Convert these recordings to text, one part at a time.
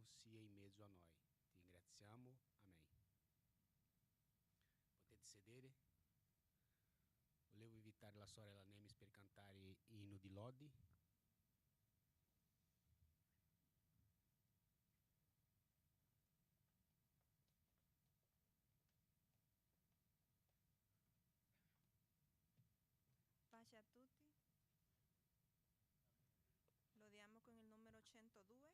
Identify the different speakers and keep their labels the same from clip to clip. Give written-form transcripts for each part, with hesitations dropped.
Speaker 1: Spirito sia in mezzo a noi. Ti ringraziamo. Amen. Potete sedere. Volevo invitare la sorella Nemis per cantare Inno di Lodi.
Speaker 2: Pace a tutti. Lodiamo con il numero 102.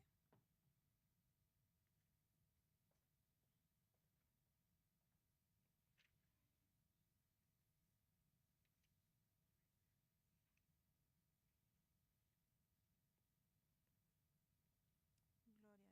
Speaker 2: Gloria a Dio.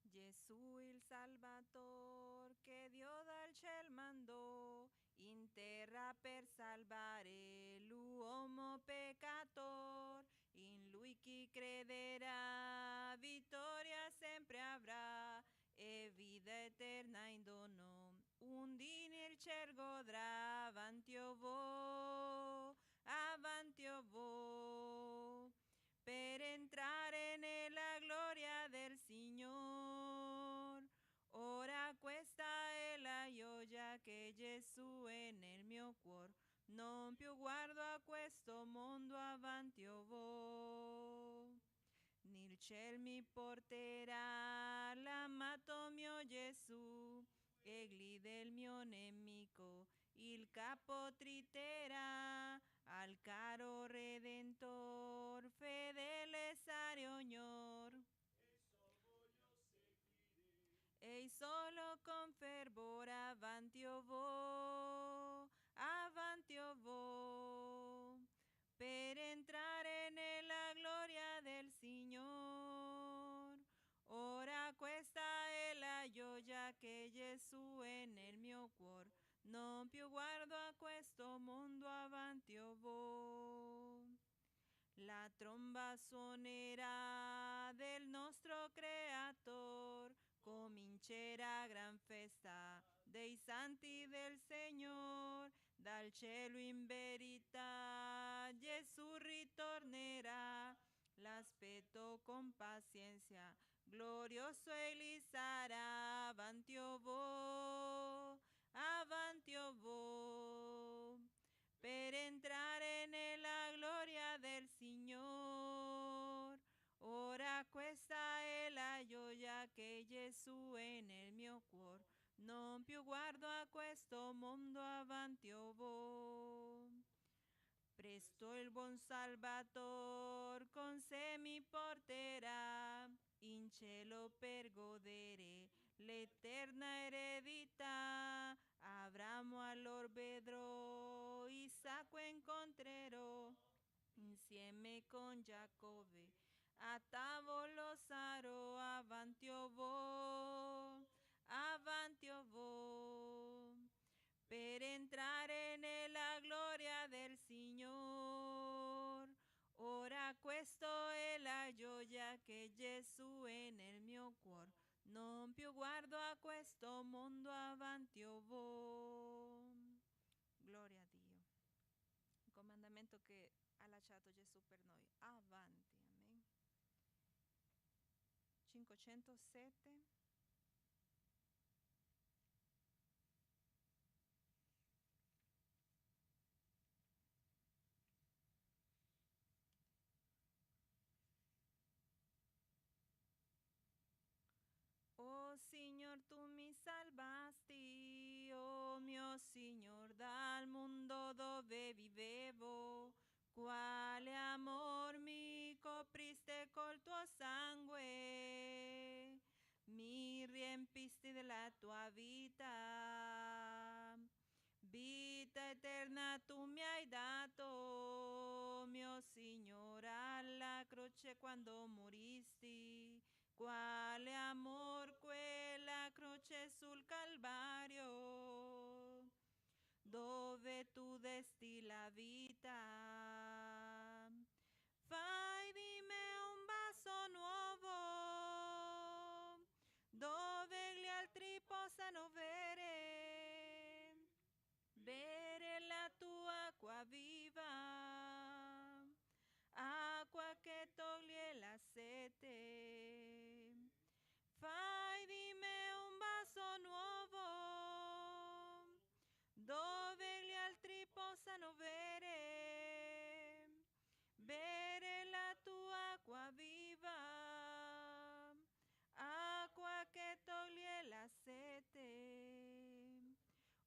Speaker 2: Gesù il Salvator che Dio dal ciel mandò in terra per salvare l'uomo peccator. In lui chi crederà vittoria sempre avrà e vita eterna in dono. Un dì nel ciel godrà. Avanti o vo, avanti o vo, per entrare nella gloria del Signore. Ora questa è la gioia che Gesù è nel mio cuore. Non più guardo a questo mondo, avanti o vo. Nel ciel mi porterà l'amato mio Gesù, egli del mio nemico il capo triterà. Al caro Redentor fedele sarò ognor. E solo con fervore avanti o vo, avanti o vo, per entrare nella gloria del Signore. Ora questa è la gioia che Gesù è nel mio cuore. Non più guardo a questo mondo, avanti o vo. La tromba suonerà del nostro Creator, comincerà gran festa dei santi del Signore. Dal cielo in verità Gesù ritornerà, l'aspetto con pazienza, glorioso egli sarà. Avanti o vo, avanti o vo, per entrare nella gloria del Signore. Ora questa è la gioia che Gesù è nel mio cuore. Non più guardo a questo mondo, avanti o vo. Presto il buon Salvator con sé mi porterà in cielo per godere l'eterna eredità. Abramo allora vedrò, Isacco incontrerò, insieme con Giacobbe a tavolo sarò. Avanti o vo, avanti o vo, per entrare nella gloria del Signore. Ora questo è la gioia che Gesù è nel mio cuore. Non più guardo a questo mondo, avanti o vo. Gloria a Dio. Il comandamento che ha lasciato Gesù per noi. Avanti, amen. 507. Oh Signor, tu mi salvasti, oh mio Signor, dal mondo dove vivevo. Quale amor mi copriste col tuo sangue, mi riempiste della tua vita. Vita eterna tu mi hai dato, mio Signore, alla croce quando moristi. Quale amor quella croce sul Calvario, dove tu desti la vita. Fai di me un vaso nuovo, dove gli altri possano bere la tua acqua viva, acqua che toglie la sete. acqua viva, acqua che toglie la sete.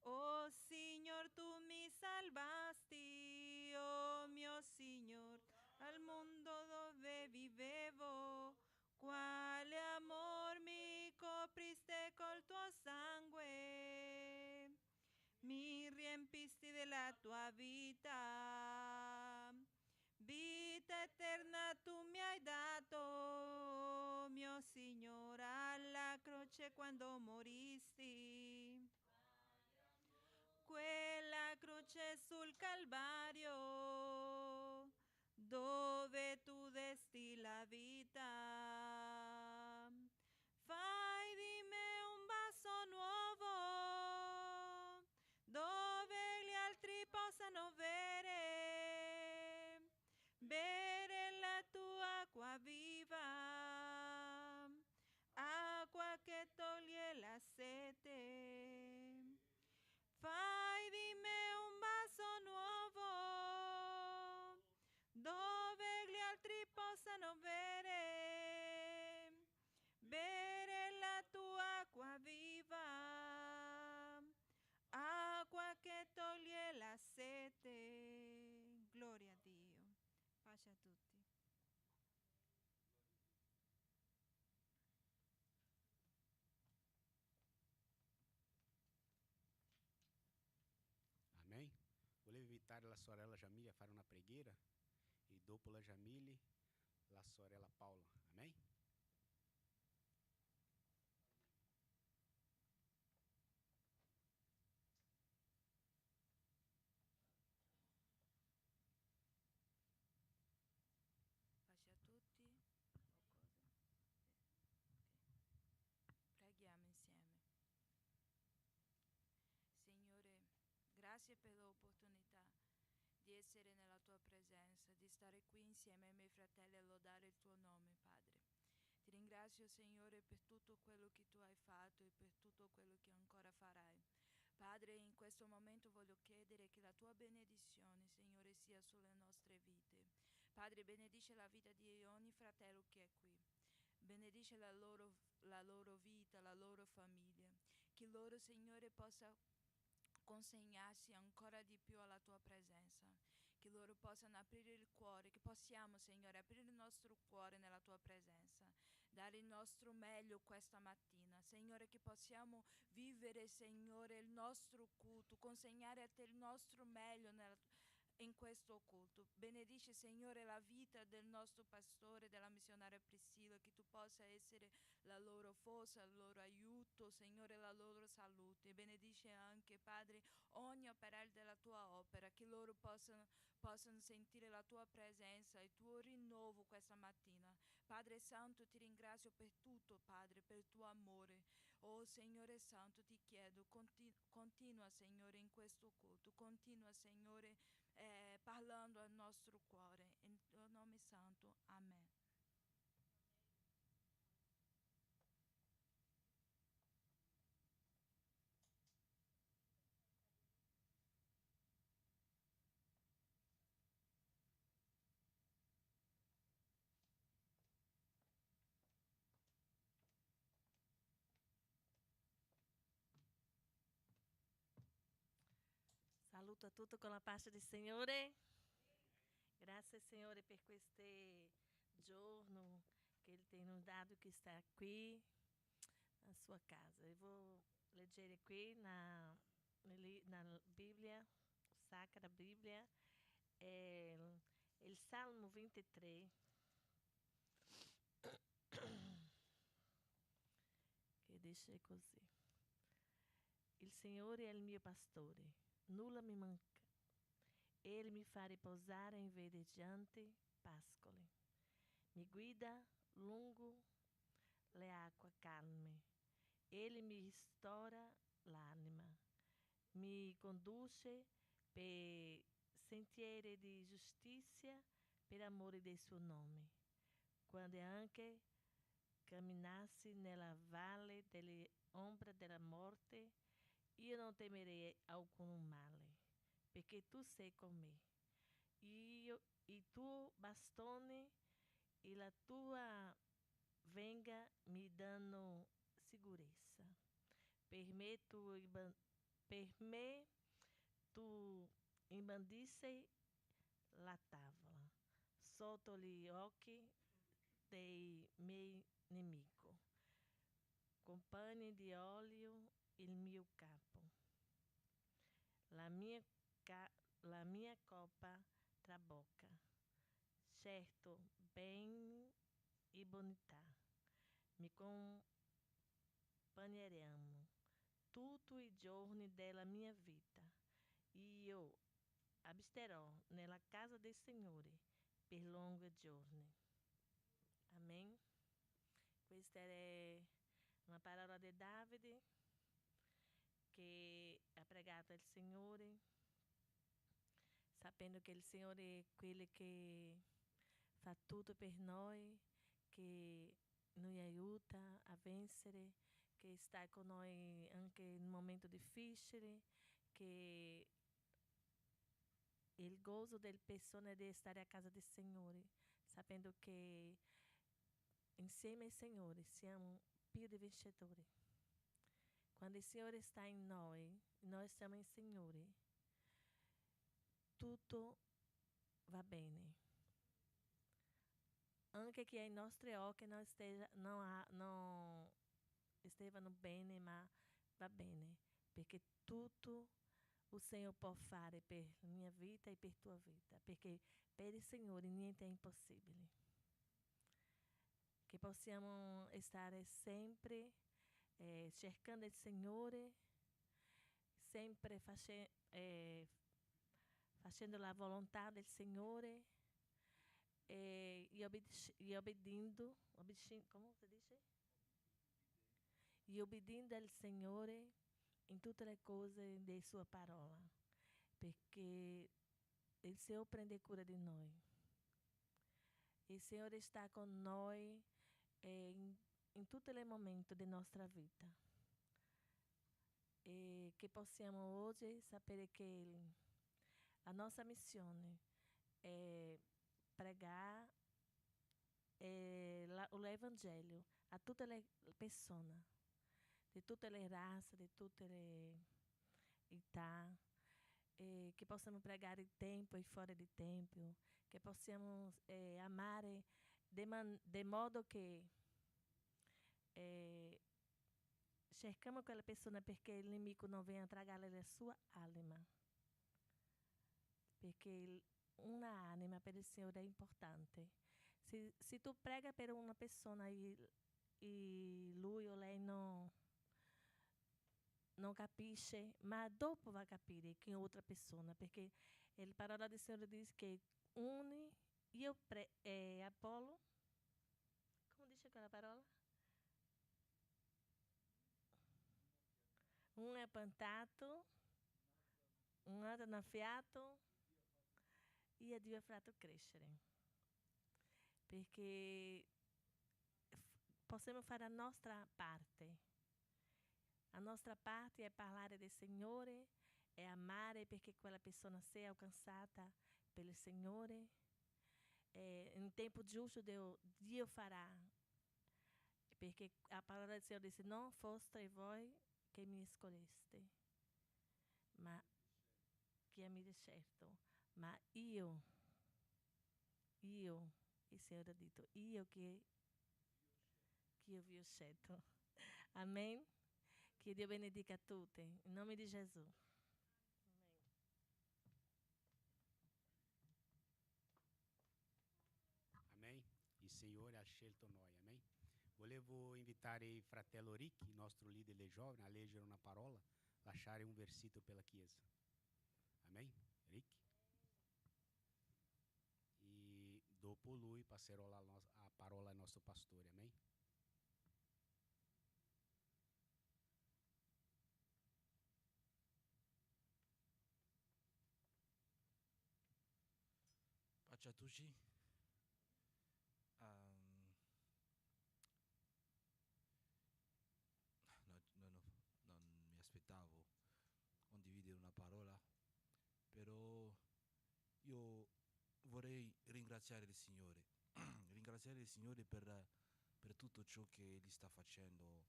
Speaker 2: Oh Signor, tu mi salvasti, oh mio Signor, al mondo dove vivevo. Quale amor mi copriste col tuo sangue, mi riempisti della tua vita. Vita eterna tu mi hai dato, mio Signore, alla croce quando moristi. Quella croce sul Calvario, dove tu desti la vita. Fai di me un vaso nuovo, dove gli altri possano bere la tua acqua viva, acqua che toglie la sete. Fai di me un vaso nuovo, dove gli altri possano bere la tua acqua viva, acqua che toglie la sete. Gloria a Dio. Pace a tutti.
Speaker 1: Amém? Volevo invitare la sorella Jamile a fare una preghiera e dopo la Jamile, la sorella Paula. Amém?
Speaker 3: Pace a tutti. Preghiamo insieme. Signore, grazie per l'opportunità di essere nella tua presenza, di stare qui insieme ai miei fratelli a lodare il tuo nome, Padre. Ti ringrazio, Signore, per tutto quello che tu hai fatto e per tutto quello che ancora farai. Padre, in questo momento voglio chiedere che la tua benedizione, Signore, sia sulle nostre vite. Padre, benedice la vita di ogni fratello che è qui. Benedice la loro vita, la loro famiglia. Che loro, Signore, possa consegnarsi ancora di più alla tua presenza, che loro possano aprire il cuore, che possiamo, Signore, aprire il nostro cuore nella tua presenza, dare il nostro meglio questa mattina, Signore, che possiamo vivere, Signore, il nostro culto, consegnare a te il nostro meglio in questo culto. Benedice, Signore, la vita del nostro pastore, della missionaria Priscilla, che tu possa essere la loro forza, il loro aiuto, Signore, la loro salute. Benedice anche, Padre, ogni operare della tua opera, che loro possano sentire la tua presenza, il tuo rinnovo questa mattina. Padre Santo, ti ringrazio per tutto, Padre, per il tuo amore. Oh Signore Santo, ti chiedo, continua, Signore, in questo culto, continua, Signore, parlando al nostro cuore. In tuo nome santo. Amen.
Speaker 4: Saluto a tutti con la pace del Signore. Grazie Signore per questo giorno che Ele tem nos dado que está qui na sua casa. Eu vou leggere qui na Bíblia, Sacra Bíblia, il Salmo 23, che dice così. Il Signore è il mio pastore, nulla mi manca. Ele mi fa riposare in verdeggianti pascoli. Mi guida lungo le acque calme. Ele mi ristora l'anima. Mi conduce per sentieri di giustizia per amore del suo nome. Quando anche camminassi nella valle delle ombre della morte, io non temerei alcun male, perché tu sei con me. Il tuo bastone e la tua venga me dando segurança. Per me tu imbandisse la tavola sotto gli occhi dei miei nemici. Compagni di olio il mio capo. La mia copa trabocca. Certo, bem e bonità mi acompanheranno tutti i giorni della mia vita. Io absterò nella casa del Signore per lunghi giorni. Amém. Questa è una parola di Davide che ha pregato al Signore, sapendo che il Signore è quello che fa tutto per noi, che nos aiuta a vencere, che sta con noi anche in un momento difficile, che il gozo delle persone è di stare a casa del Signore, sapendo che insieme al Signore siamo più di vincitori. Quando il Signore sta in noi siamo in Signore, tutto va bene. Anche che ai nostri occhi non estevano bene, ma va bene, perché tutto o Senhor può fare per la mia vita e per tua vita, perché per il Signore niente è impossibile. Che possiamo stare sempre cercando il Signore, sempre facendo la volontà del Signore e obbedendo, come si dice? E obbedendo al Signore in tutte le cose di sua parola, perché il Signore prende cura di noi. Il Signore sta con noi in tutti i momenti della nostra vita. E che possiamo oggi sapere che la nostra missione è pregare l'Evangelio a tutte le persone, di tutte le razze, di tutte le età, e che possiamo pregare il tempo e fuori di tempo, che possiamo amare di modo che cerchiamo quella persona perché il nemico non venga a tragare la sua anima, perché una anima per il Signore è importante. Se tu prega per una persona e lui o lei non capisce, ma dopo va a capire che è outra persona, perché la parola del Signore dice che io Apolo, come dice quella parola? Um é plantato, um altro annaffiato e a Dio ha fatto crescere. Perché possiamo fare la nostra parte. La nostra parte è parlare del Signore, è amare perché quella persona sia alcanzata per il Signore. In tempo giusto Dio farà. Perché a parola del Signore dice: non foste voi che mi escolheste, ma che mi scelto, ma io, il Signore ha detto, io che io vi ho scelto. Amen. Che Dio benedica a tutti, in nome di Gesù.
Speaker 1: Amém? Il Signore ha scelto noi, amém? Volevo invitare il fratello Rick, il nostro leader dei giovani, a leggere una parola, lasciare un versito per la Chiesa. Amém? Rick? E dopo lui passerò a parola al nostro pastore, amém?
Speaker 5: Pace a tutti. Non mi aspettavo condividere una parola, però io vorrei ringraziare il Signore, ringraziare il Signore per tutto ciò che Egli sta facendo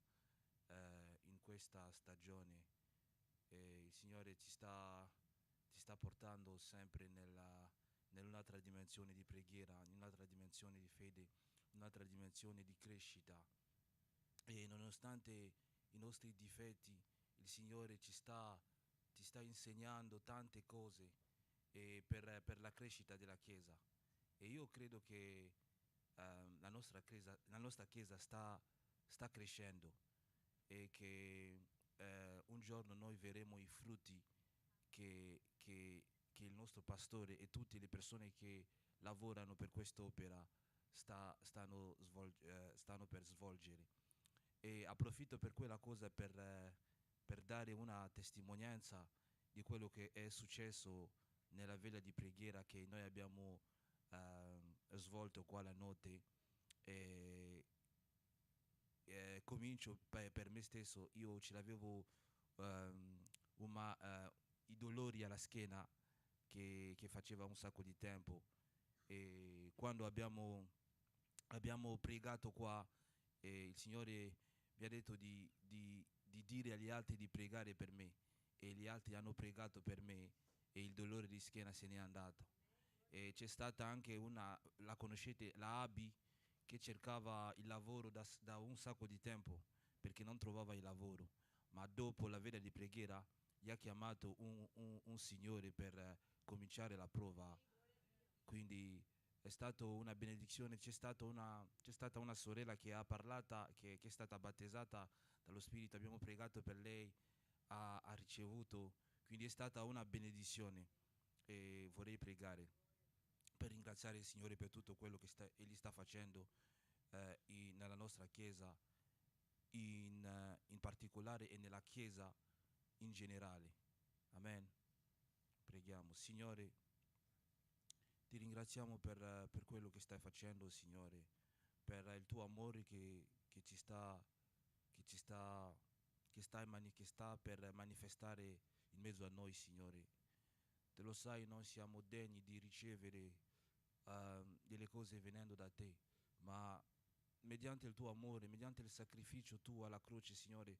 Speaker 5: in questa stagione. Il Signore ti sta portando sempre nell'altra dimensione di preghiera, in un'altra dimensione di fede, un'altra dimensione di crescita. E nonostante i nostri difetti, il Signore ti sta insegnando tante cose per la crescita della Chiesa. E io credo che la nostra Chiesa sta crescendo e che un giorno noi vedremo i frutti che il nostro pastore e tutte le persone che lavorano per quest'opera stanno per svolgere. E approfitto per quella cosa per dare una testimonianza di quello che è successo nella veglia di preghiera che noi abbiamo svolto qua la notte. Comincio per me stesso. Io ce l'avevo i dolori alla schiena che faceva un sacco di tempo, e quando abbiamo pregato qua, il Signore mi ha detto di dire agli altri di pregare per me, e gli altri hanno pregato per me e il dolore di schiena se n'è andato. E c'è stata anche la conoscete, la Abi, che cercava il lavoro da un sacco di tempo perché non trovava il lavoro, ma dopo la veglia di preghiera gli ha chiamato un signore per cominciare la prova. Quindi è stata una benedizione. C'è stata una sorella che ha parlato, che è stata battezzata dallo Spirito, abbiamo pregato per lei, ha ricevuto, quindi è stata una benedizione. E vorrei pregare per ringraziare il Signore per tutto quello che Egli sta facendo nella nostra Chiesa in particolare e nella Chiesa in generale. Amen. Preghiamo. Signore, ti ringraziamo per quello che stai facendo, Signore, per il tuo amore che sta per manifestare in mezzo a noi, Signore. Te lo sai, non siamo degni di ricevere delle cose venendo da te, ma mediante il tuo amore, mediante il sacrificio tuo alla croce, Signore,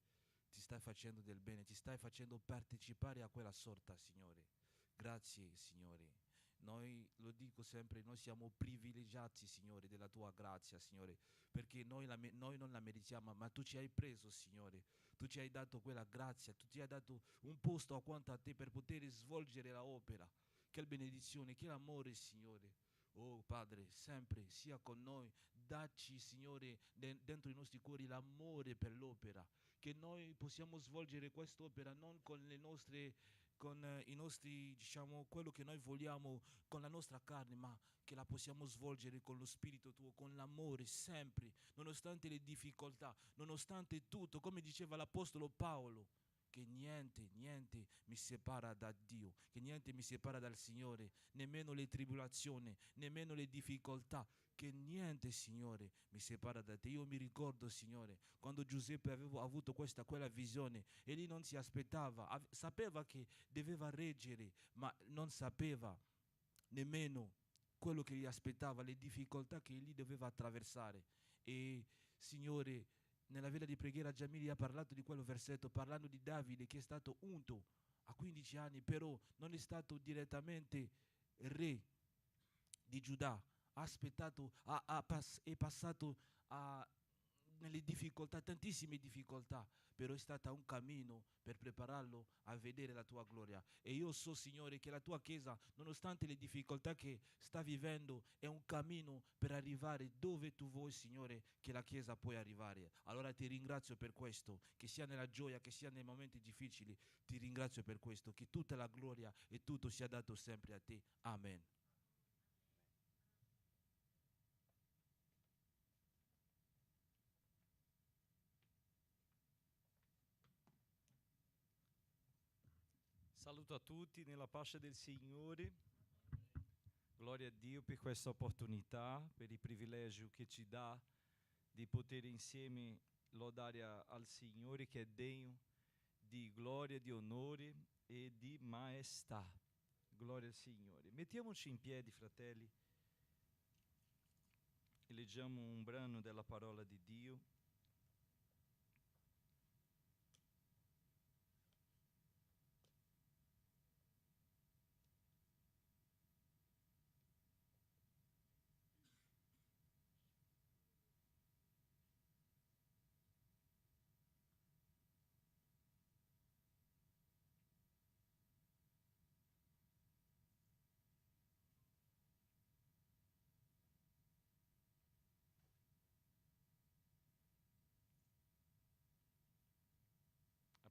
Speaker 5: ti stai facendo del bene, ti stai facendo partecipare a quella sorta, Signore. Grazie, Signore. Noi, lo dico sempre, noi siamo privilegiati, Signore, della tua grazia, Signore, perché noi non la meritiamo, ma tu ci hai preso, Signore. Tu ci hai dato quella grazia, tu ci hai dato un posto accanto a te per poter svolgere la opera. Che benedizione, che amore, Signore. Oh Padre, sempre sia con noi. Dacci, Signore, dentro i nostri cuori l'amore per l'opera, che noi possiamo svolgere quest'opera non con i nostri, diciamo, quello che noi vogliamo, con la nostra carne, ma che la possiamo svolgere con lo Spirito tuo, con l'amore, sempre, nonostante le difficoltà, nonostante tutto, come diceva l'Apostolo Paolo, che niente mi separa da Dio, che niente mi separa dal Signore, nemmeno le tribolazioni, nemmeno le difficoltà, che niente, Signore, mi separa da te. Io mi ricordo, Signore, quando Giuseppe aveva avuto quella visione, e lì non si aspettava, sapeva che doveva reggere, ma non sapeva nemmeno quello che gli aspettava, le difficoltà che egli doveva attraversare. E, Signore, nella veglia di preghiera Jamili ha parlato di quello versetto, parlando di Davide che è stato unto a 15 anni, però non è stato direttamente re di Giuda, è passato nelle difficoltà, tantissime difficoltà, però è stata un cammino per prepararlo a vedere la tua gloria. E io so, Signore, che la tua Chiesa, nonostante le difficoltà che sta vivendo, è un cammino per arrivare dove tu vuoi, Signore, che la Chiesa può arrivare. Allora ti ringrazio per questo, che sia nella gioia, che sia nei momenti difficili, ti ringrazio per questo, che tutta la gloria e tutto sia dato sempre a te. Amen.
Speaker 6: Saluto a tutti nella pace del Signore. Gloria a Dio per questa opportunità, per il privilegio che ci dà di poter insieme lodare al Signore, che è degno di gloria, di onore e di maestà. Gloria al Signore. Mettiamoci in piedi, fratelli, e leggiamo un brano della parola di Dio.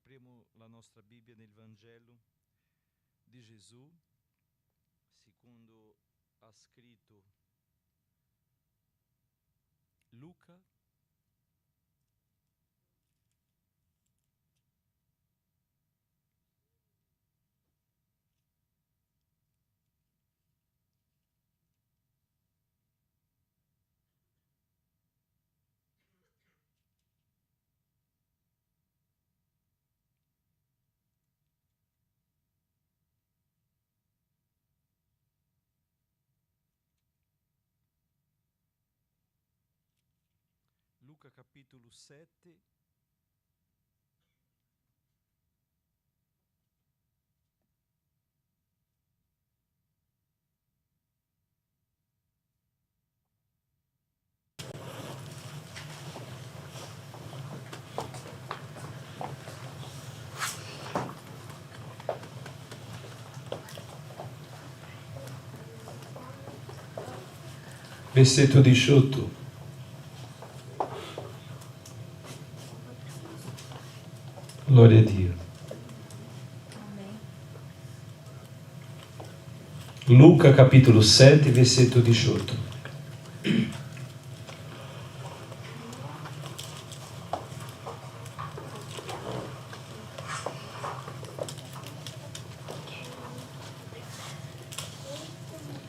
Speaker 6: Apriamo la nostra Bibbia nel Vangelo di Gesù, secondo ha scritto Luca, Luca capitolo 7, versetto 18. Glória a Dio. Luca capítulo 7, versetto 18.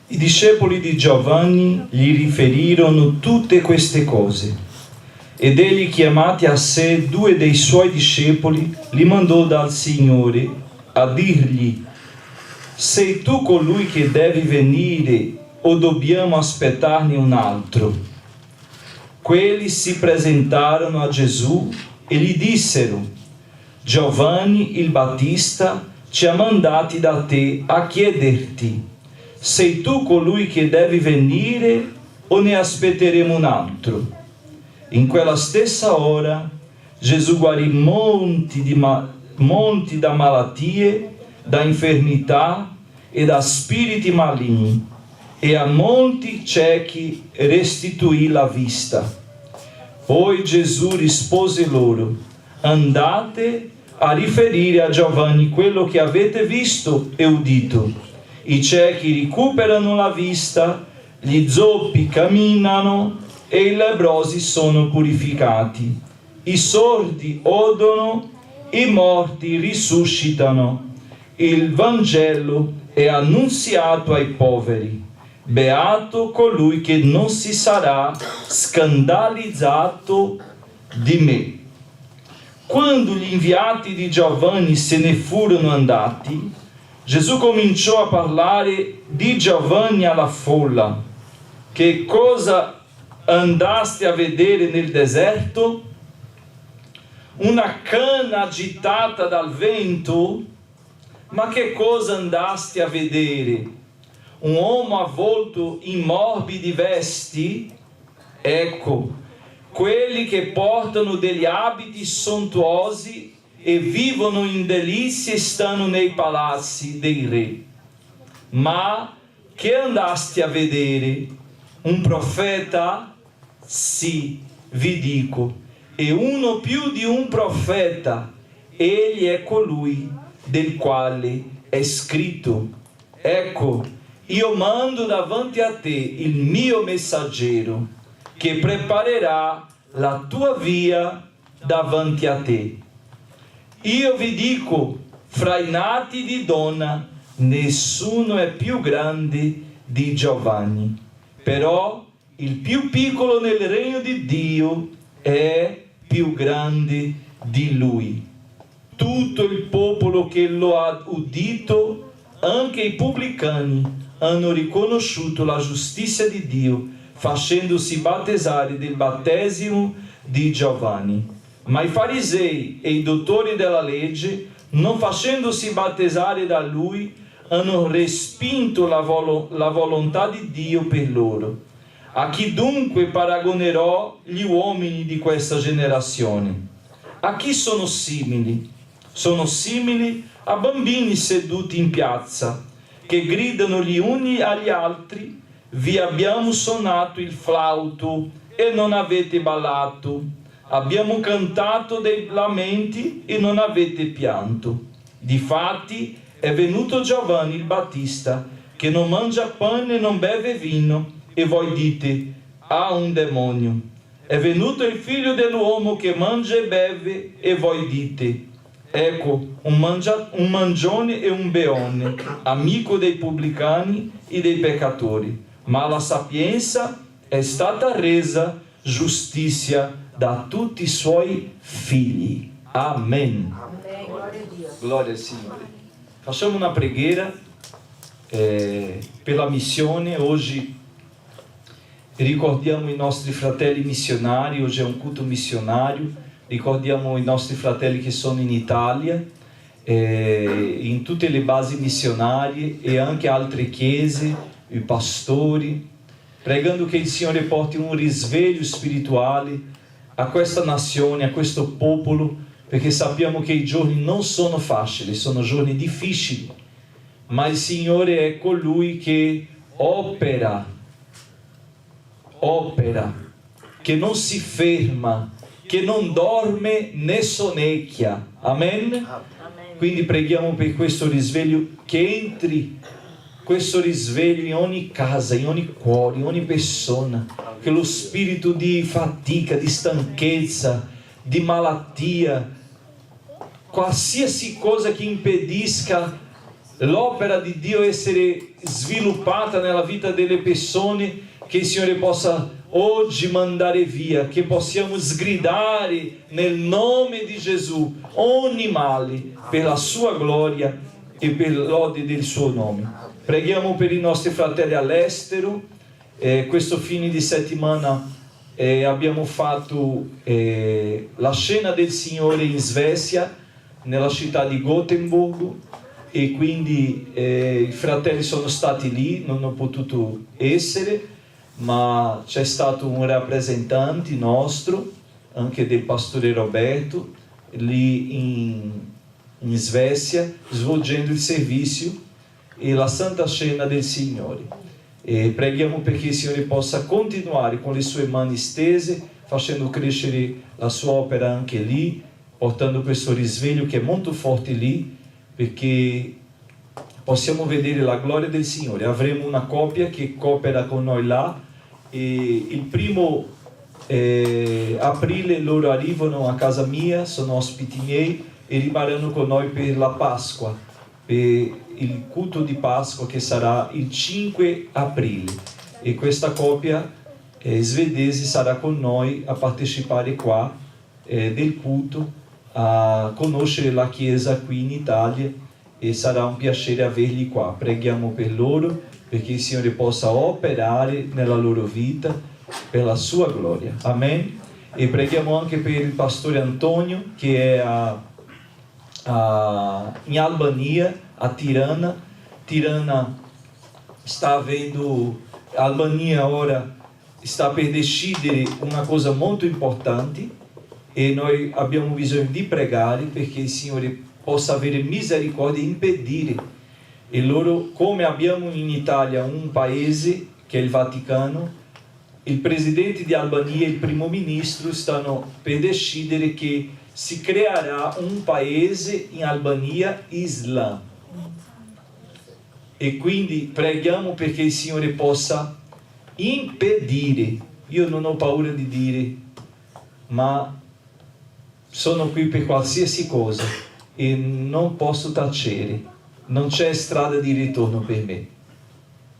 Speaker 6: I discepoli di Giovanni gli riferirono tutte queste cose. Ed egli, chiamati a sé 2 dei suoi discepoli, li mandò dal Signore a dirgli: sei tu colui che devi venire o dobbiamo aspettarne un altro? Quelli si presentarono a Gesù e gli dissero: Giovanni il Battista ci ha mandati da te a chiederti: sei tu colui che devi venire o ne aspetteremo un altro? In quella stessa ora Gesù guarì monti da malattie, da infermità e da spiriti maligni, e a molti ciechi restituì la vista. Poi Gesù rispose loro: andate a riferire a Giovanni quello che avete visto e udito. I ciechi recuperano la vista, gli zoppi camminano e i lebbrosi sono purificati. I sordi odono, i morti risuscitano. Il Vangelo è annunziato ai poveri. Beato colui che non si sarà scandalizzato di me. Quando gli inviati di Giovanni se ne furono andati, Gesù cominciò a parlare di Giovanni alla folla. Che cosa andaste a vedere nel deserto? Una canna agitata dal vento? Ma che cosa andaste a vedere? Un uomo avvolto in morbidi vesti? Ecco, quelli che portano degli abiti sontuosi e vivono in delizie stanno nei palazzi dei re. Ma che andaste a vedere? Un profeta? Sì, vi dico, e uno più di un profeta. Egli è colui del quale è scritto: ecco, io mando davanti a te il mio messaggero, che preparerà la tua via davanti a te. Io vi dico, fra i nati di donna, nessuno è più grande di Giovanni. Però il più piccolo nel regno di Dio è più grande di lui. Tutto il popolo che lo ha udito, anche i pubblicani, hanno riconosciuto la giustizia di Dio,
Speaker 7: facendo-si battezzare del battesimo di Giovanni. Ma i farisei e i dottori della legge, non facendosi battezzare da lui, hanno respinto la volontà di Dio per loro. A chi dunque paragonerò gli uomini di questa generazione? A chi sono simili? Sono simili a bambini seduti in piazza, che gridano gli uni agli altri: vi abbiamo suonato il flauto e non avete ballato, abbiamo cantato dei lamenti e non avete pianto. Difatti è venuto Giovanni il Battista, che non mangia pane e non beve vino, e voi dite: ha un demonio. È venuto il figlio dell'uomo, che mangia e beve, e voi dite: ecco, un mangione e un beone, amico dei pubblicani e dei peccatori. Ma la sapienza è stata resa giustizia da tutti i suoi figli. Amen. Glória al Signore. Facciamo una preghiera per la missione. Oggi ricordiamo i nostri fratelli missionari. Oggi è un culto missionario. Ricordiamo i nostri fratelli che sono in Italia, in tutte le basi missionarie e anche altre chiese, i pastori, pregando che il Signore porti un risveglio spirituale a questa nazione, a questo popolo, perché sappiamo che i giorni non sono facili, sono giorni difficili, ma il Signore è colui che opera, che non si ferma, che non dorme né sonnecchia. Amen? Quindi preghiamo per questo risveglio, che entri questo risveglio in ogni casa, in ogni cuore, in ogni persona, che lo spirito di fatica, di stanchezza, di malattia, qualsiasi cosa che impedisca l'opera di Dio essere sviluppata nella vita delle persone, che il Signore possa oggi mandare via, che possiamo sgridare nel nome di Gesù ogni male per la sua gloria e per l'ode del suo nome. Preghiamo per i nostri fratelli all'estero. Questo fine di settimana abbiamo fatto la cena del Signore in Svezia, nella città di Gothenburg, e quindi i fratelli sono stati lì, non ho potuto essere, ma c'è stato un rappresentante nostro, anche del pastore Roberto, lì in Svezia, svolgendo il servizio e la Santa Cena del Signore. E preghiamo perché il Signore possa continuare con le sue mani stese, facendo crescere la sua opera anche lì, portando questo risveglio che è molto forte lì, perché possiamo vedere la gloria del Signore. Avremo una coppia che coopera con noi là, e il 1° aprile loro arrivano a casa mia, sono ospiti miei, e rimarranno con noi per la Pasqua, per il culto di Pasqua che sarà il 5 aprile, e questa coppia svedese sarà con noi a partecipare qua del culto, a conoscere la Chiesa qui in Italia, e sarà un piacere averli qua. Preghiamo per loro, perché il Signore possa operare nella loro vita per la sua gloria. Amen. E preghiamo anche per il pastore Antonio, che è in Albania, a Tirana. Tirana sta avendo, Albania ora sta per decidere una cosa molto importante, e noi abbiamo bisogno di pregare perché il Signore possa avere misericordia e impedire. E loro, come abbiamo in Italia un paese che è il Vaticano, il presidente di Albania e il primo ministro stanno per decidere che si creerà un paese in Albania Islam. E quindi preghiamo perché il Signore possa impedire. Io non ho paura di dire, ma sono qui per qualsiasi cosa e non posso tacere. Non c'è strada di ritorno per me,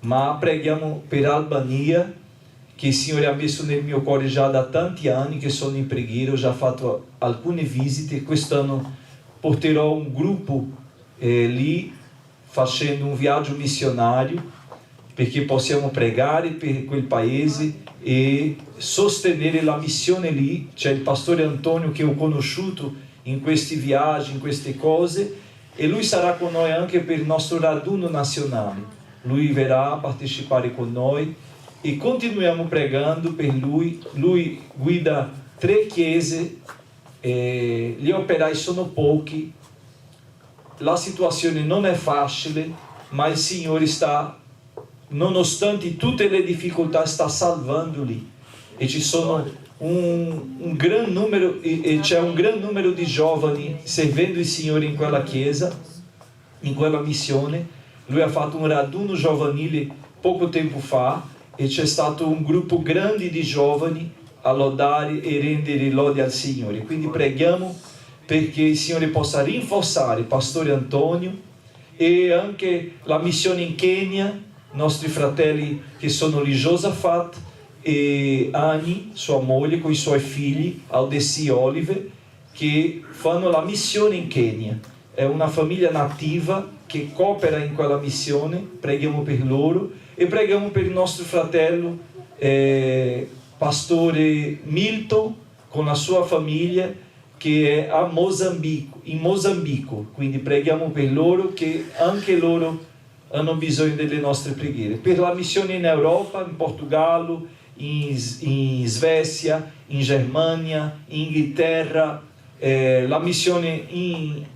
Speaker 7: ma preghiamo per Albania, che il Signore ha messo nel mio cuore già da tanti anni, che sono in preghiera. Ho già fatto alcune visite, quest'anno porterò un gruppo lì, facendo un viaggio missionario, perché possiamo pregare per quel paese e sostenere la missione lì. C'è il pastore Antonio che ho conosciuto in questi viaggi, in queste cose, e lui sarà con noi anche per il nostro raduno nazionale. Lui verrà a partecipare con noi e continuiamo pregando per lui. Lui guida 3 chiese, gli operai sono pochi, la situazione non è facile, ma il Signore sta, nonostante tutte le difficoltà, sta salvandoli, e ci sono un gran numero, e c'è un gran numero di giovani servendo il Signore in quella chiesa, in quella missione. Lui ha fatto un raduno giovanile poco tempo fa e c'è stato un gruppo grande di giovani a lodare e rendere lode al Signore. Quindi preghiamo perché il Signore possa rinforzare il pastore Antonio e anche la missione in Kenya, nostri fratelli che sono lì, Josafat e Annie, sua moglie, con i suoi figli, Aldessi e Oliver, che fanno la missione in Kenya. È una famiglia nativa che coopera in quella missione. Preghiamo per loro e preghiamo per il nostro fratello pastore Milton con la sua famiglia che è a Mozambico, in Mozambico. Quindi preghiamo per loro, che anche loro hanno bisogno delle nostre preghiere. Per la missione in Europa, in Portogallo, in Svezia, in Germania, in Inghilterra, la missione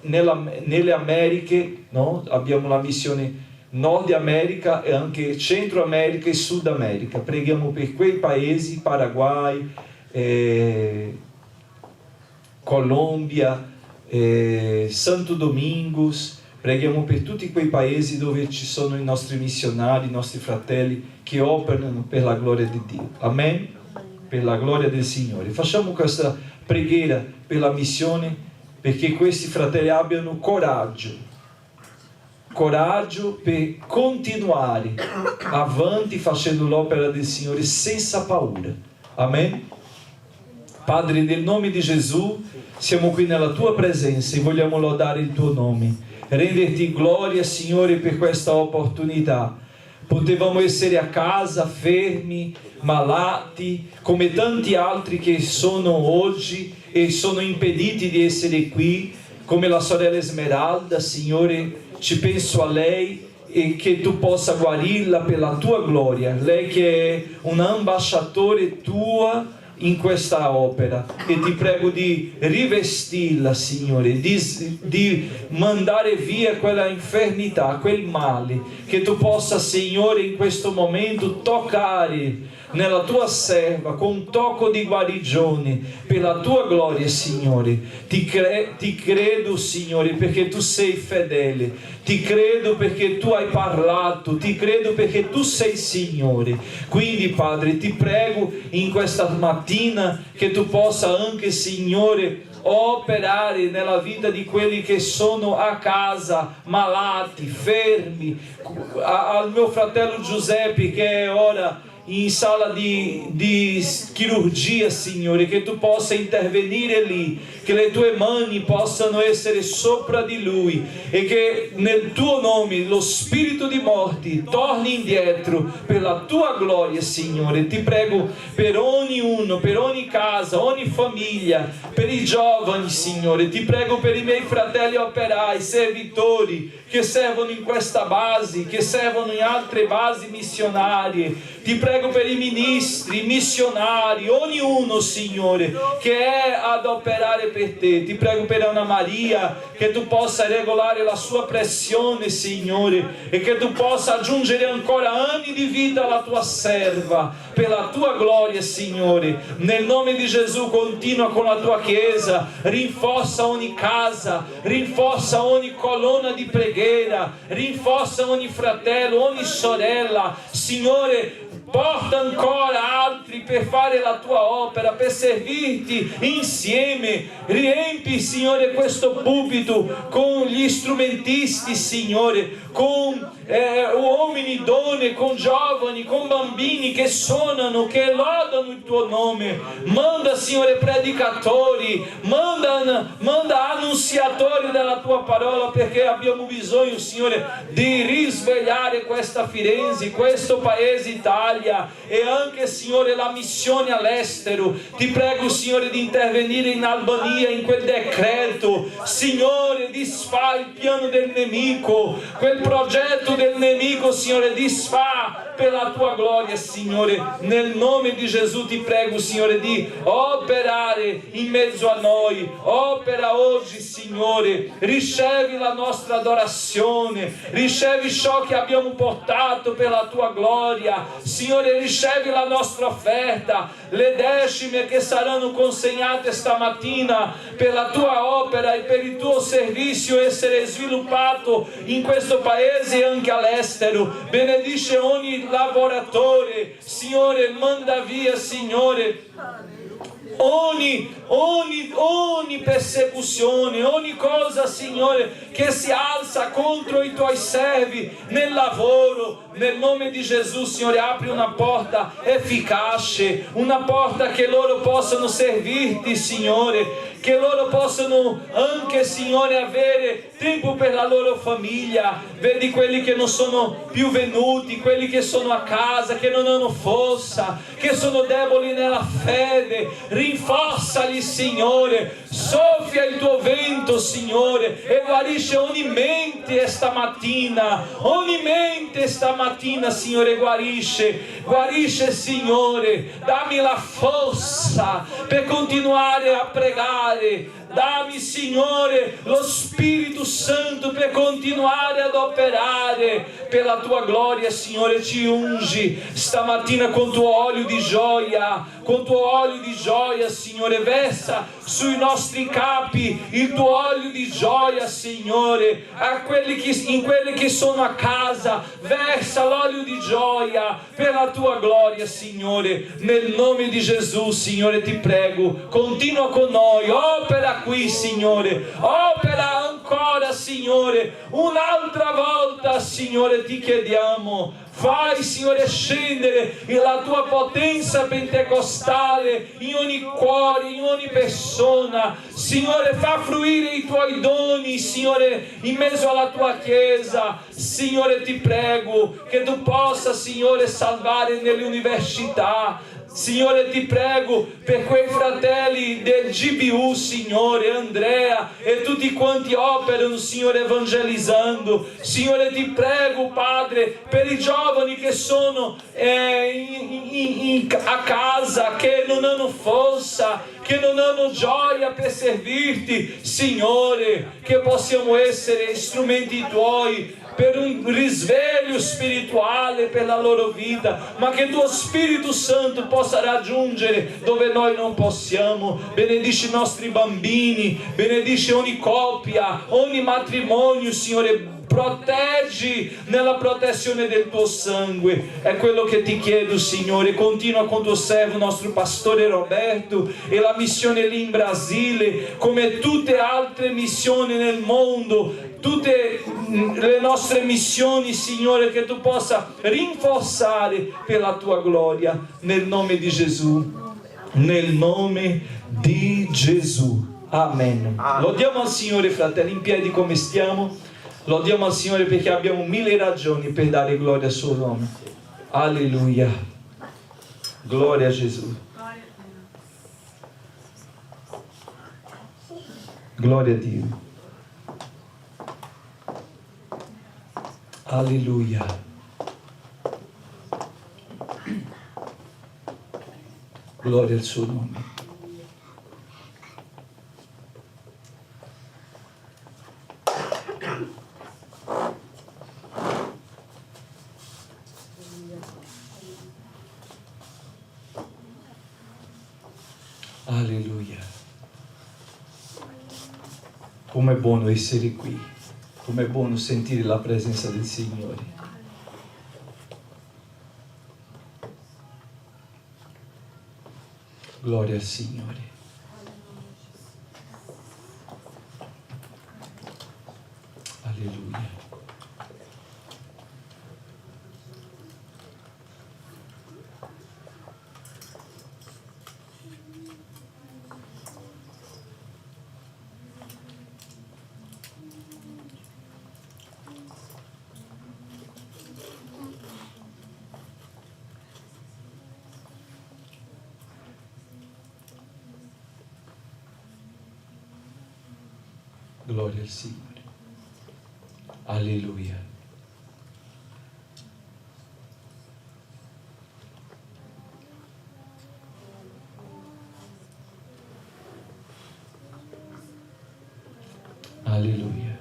Speaker 7: nelle Americhe, no? Abbiamo la missione Nord America e anche Centro America e Sud America. Preghiamo per quei paesi, Paraguay, Colômbia, Santo Domingos. Preghiamo per tutti quei paesi dove ci sono i nostri missionari, i nostri fratelli che operano per la gloria di Dio. Amen? Per la gloria del Signore. Facciamo questa preghiera per la missione, perché questi fratelli abbiano coraggio per continuare avanti facendo l'opera del Signore senza paura. Amen? Padre, nel nome di Gesù, siamo qui nella Tua presenza e vogliamo lodare il Tuo nome, renderti gloria, Signore, per questa opportunità. Potevamo essere a casa, fermi, malati, come tanti altri che sono oggi e sono impediti di essere qui, come la sorella Esmeralda. Signore, ci penso a lei e che Tu possa guarirla per la Tua gloria, lei che è un ambasciatore Tua in questa opera, e ti prego di rivestirla, Signore, di mandare via quella infermità, quel male, che Tu possa, Signore, in questo momento toccare nella Tua serva con un tocco di guarigione per la Tua gloria, Signore. Ti credo, Signore, perché Tu sei fedele, ti credo perché Tu hai parlato, ti credo perché Tu sei Signore. Quindi, Padre, ti prego in questa mattina che Tu possa anche, Signore, operare nella vita di quelli che sono a casa, malati, fermi, al mio fratello Giuseppe che è ora in sala di chirurgia, Signore, che Tu possa intervenire lì, che le Tue mani possano essere sopra di lui e che nel Tuo nome lo spirito di morte torni indietro per la Tua gloria, Signore. Ti prego per ognuno, per ogni casa, ogni famiglia, per i giovani, Signore. Ti prego per i miei fratelli operai, servitori che servono in questa base, che servono in altre basi missionarie. Ti prego per i ministri, i missionari, ognuno, Signore, che è ad operare per Te. Ti prego per Anna Maria, che Tu possa regolare la sua pressione, Signore, e che Tu possa aggiungere ancora anni di vita alla Tua serva, per la Tua gloria, Signore. Nel nome di Gesù continua con la Tua Chiesa, rinforza ogni casa, rinforza ogni colonna di preghiera, rinforza ogni fratello, ogni sorella, Signore. Porta ancora altri per fare la Tua opera, per servirti insieme. Riempi, Signore, questo pulpito con gli strumentisti, Signore, con uomini, donne, con giovani, con bambini che suonano, che lodano il Tuo nome. Manda, Signore, predicatori, manda annunziatori annunziatori della tua parola, perché abbiamo bisogno, Signore, di risvegliare questa Firenze, questo paese Italia e anche, Signore, la missione all'estero. Ti prego, Signore, di intervenire in Albania, in quel decreto. Signore, disfa il piano del nemico, quel progetto del nemico, Signore, disfa per la tua gloria, Signore. Nel nome di Gesù ti prego, Signore, di operare in mezzo a noi. Opera oggi, Signore. Ricevi la nostra adorazione, ricevi ciò che abbiamo portato per la tua gloria. Signore, ricevi la nostra offerta, le decime che saranno consegnate stamattina per la tua opera e per il tuo servizio essere sviluppato in questo paese e anche all'estero. Benedice ogni lavoratore, Signore, manda via, Signore, ogni persecuzione, ogni cosa, Signore, che si alza contro i tuoi servi nel lavoro. Nel nome di Gesù, Signore, apri una porta efficace, una porta che loro possano servirti, Signore, che loro possano anche, Signore, avere tempo per la loro famiglia. Vedi quelli che non sono più venuti, quelli che sono a casa, che non hanno forza, che sono deboli nella fede. Rinforzali, Signore. Soffia il tuo vento, Signore, e guarisce ogni mente stamattina. Ogni mente stamattina, Signore, guarisce, Signore. Dammi la forza per continuare a pregare. Dammi, Signore, lo Spirito Santo per continuare ad operare per la tua gloria, Signore. Ci ungi stamattina con tuo olio di gioia, Signore. Versa sui nostri capi il tuo olio di gioia, Signore. A quelli che sono a casa, versa l'olio di gioia per la tua gloria, Signore. Nel nome di Gesù, Signore, ti prego, continua con noi, opera qui, Signore, opera ancora, Signore, un'altra volta, Signore, ti chiediamo. Fai, Signore, scendere la tua potenza pentecostale in ogni cuore, in ogni persona. Signore, fa fruire i tuoi doni, Signore, in mezzo alla tua Chiesa. Signore, ti prego che tu possa, Signore, salvare nelle università. Signore, ti prego per quei fratelli del GBU, Signore, Andrea e tutti quanti operano, Signore, evangelizzando. Signore, ti prego, Padre, per i giovani che sono a casa, che non hanno forza, che non hanno gioia per servirti. Signore, che possiamo essere strumenti tuoi per un risveglio spirituale per la loro vita, ma che tuo Spirito Santo possa raggiungere dove noi non possiamo. Benedici i nostri bambini, benedici ogni coppia, ogni matrimonio, Signore. Proteggi nella protezione del tuo sangue. È quello che ti chiedo, Signore. Continua con tuo servo, nostro pastore Roberto, e la missione lì in Brasile, come tutte altre missioni nel mondo, tutte le nostre missioni, Signore, che tu possa rinforzare per la tua gloria, nel nome di Gesù. Nel nome di Gesù. Amen. Lodiamo al Signore, fratelli, in piedi come stiamo. Lodiamo al Signore perché abbiamo 1000 ragioni per dare gloria al suo nome. Alleluia. Gloria a Gesù. Gloria a Dio. Alleluia. Gloria al suo nome. Alleluia. Come è buono essere qui, come è buono sentire la presenza del Signore. Gloria al Signore. Alleluia. Glória ao Senhor. Aleluia. Aleluia.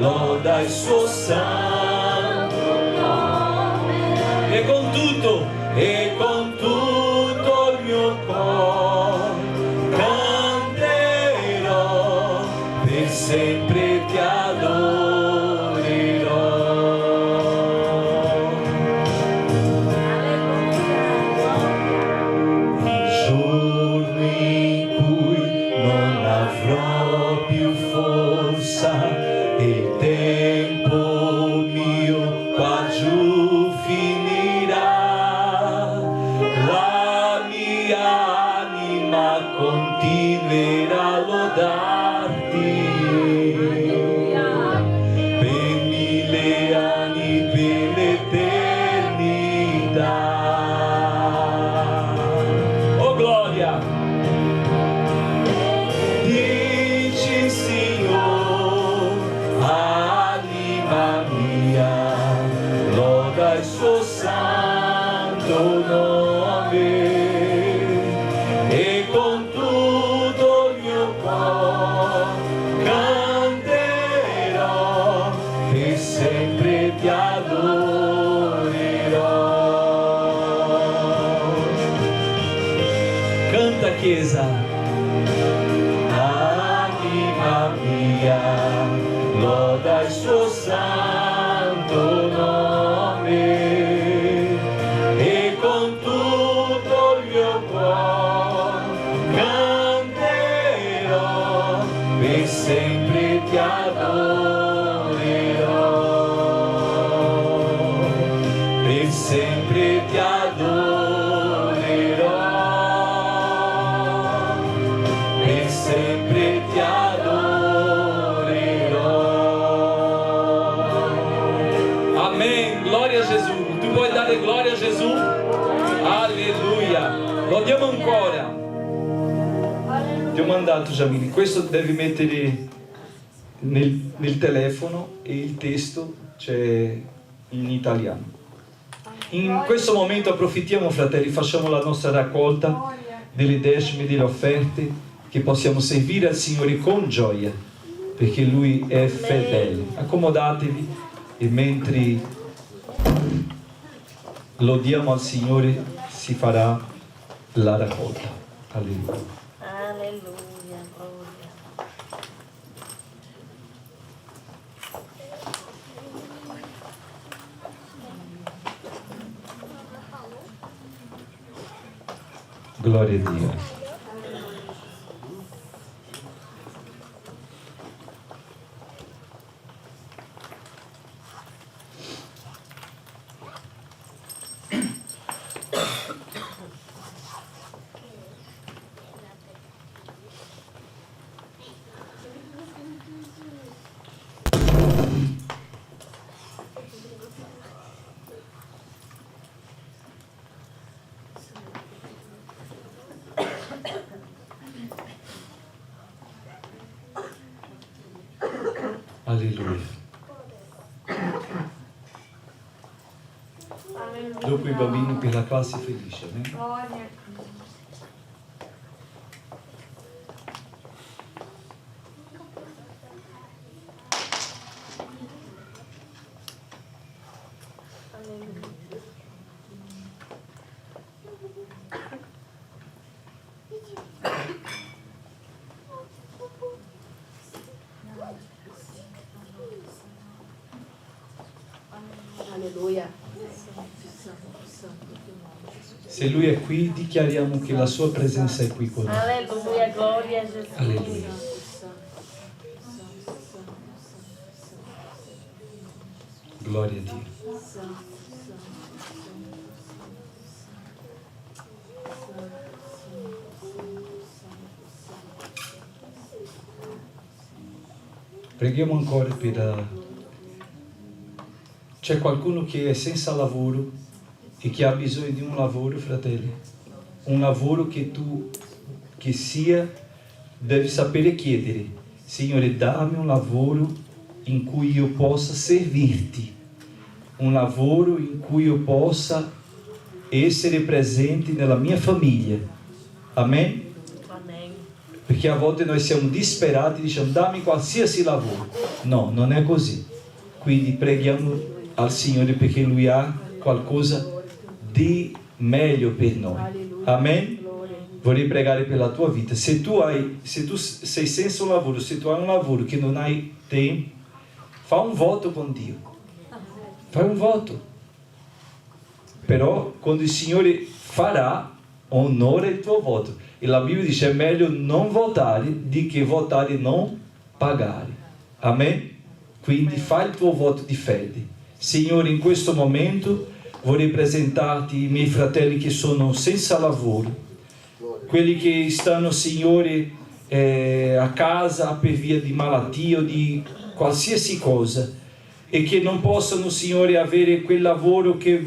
Speaker 8: Loda il suo santo nome e con tutto il mio cuore canterò, per sempre ti adorerò. Il giorno in cui non avrò più forza, il tempo mio qua giù finirà, la mia anima continuerà a lodarti per 1000 anni, per l'eternità. Oh gloria! Dici Signore, anima mia, loda il suo santo nome, e con tutto il mio cuore canterò, e sempre ti adorerò. Canta Chiesa. Anima mia, loda il suo santo nome.
Speaker 7: Amém. Glória a Jesus. Tu puoi dare gloria a Gesù? Alleluia. Lo diamo ancora. Ti ho mandato, Jamili. Questo devi mettere nel telefono e il testo c'è in italiano. In questo momento approfittiamo, fratelli, facciamo la nostra raccolta delle decime, delle offerte, che possiamo servire al Signore con gioia, perché Lui è fedele. Accomodatevi e mentre lo diamo al Signore si farà la raccolta. Alleluia.
Speaker 4: Alleluia, gloria.
Speaker 7: Gloria a Dio. Alleluia. Dopo i bambini per la classe felice. Amen?
Speaker 9: Alleluia.
Speaker 7: Se Lui è qui, dichiariamo che la Sua presenza è qui con noi.
Speaker 4: Alleluia, gloria a Gesù.
Speaker 7: Alleluia. Gloria a Dio. Preghiamo ancora per... C'è qualcuno che è senza lavoro e che ha bisogno di un lavoro, fratelli? Un lavoro che tu, che sia, devi sapere chiedere. Signore, dammi un lavoro in cui io possa servirti. Un lavoro in cui io possa essere presente nella mia famiglia. Amen?
Speaker 4: Amém.
Speaker 7: Perché a volte noi siamo disperati e diciamo dammi qualsiasi lavoro. No, non è così. Quindi preghiamo al Signore perché Lui ha qualcosa di meglio per noi. Amen? Vorrei pregare per la tua vita. Se tu sei senza un lavoro, se tu hai un lavoro che non hai tempo, fa un voto con Dio. Fai un voto. Però quando il Signore farà, onora il tuo voto. E la Bibbia dice è meglio non votare di che votare e non pagare. Amen? Quindi fai il tuo voto di fede. Signore, in questo momento vorrei presentarti i miei fratelli che sono senza lavoro, quelli che stanno, Signore, a casa per via di malattia o di qualsiasi cosa e che non possono, Signore, avere quel lavoro che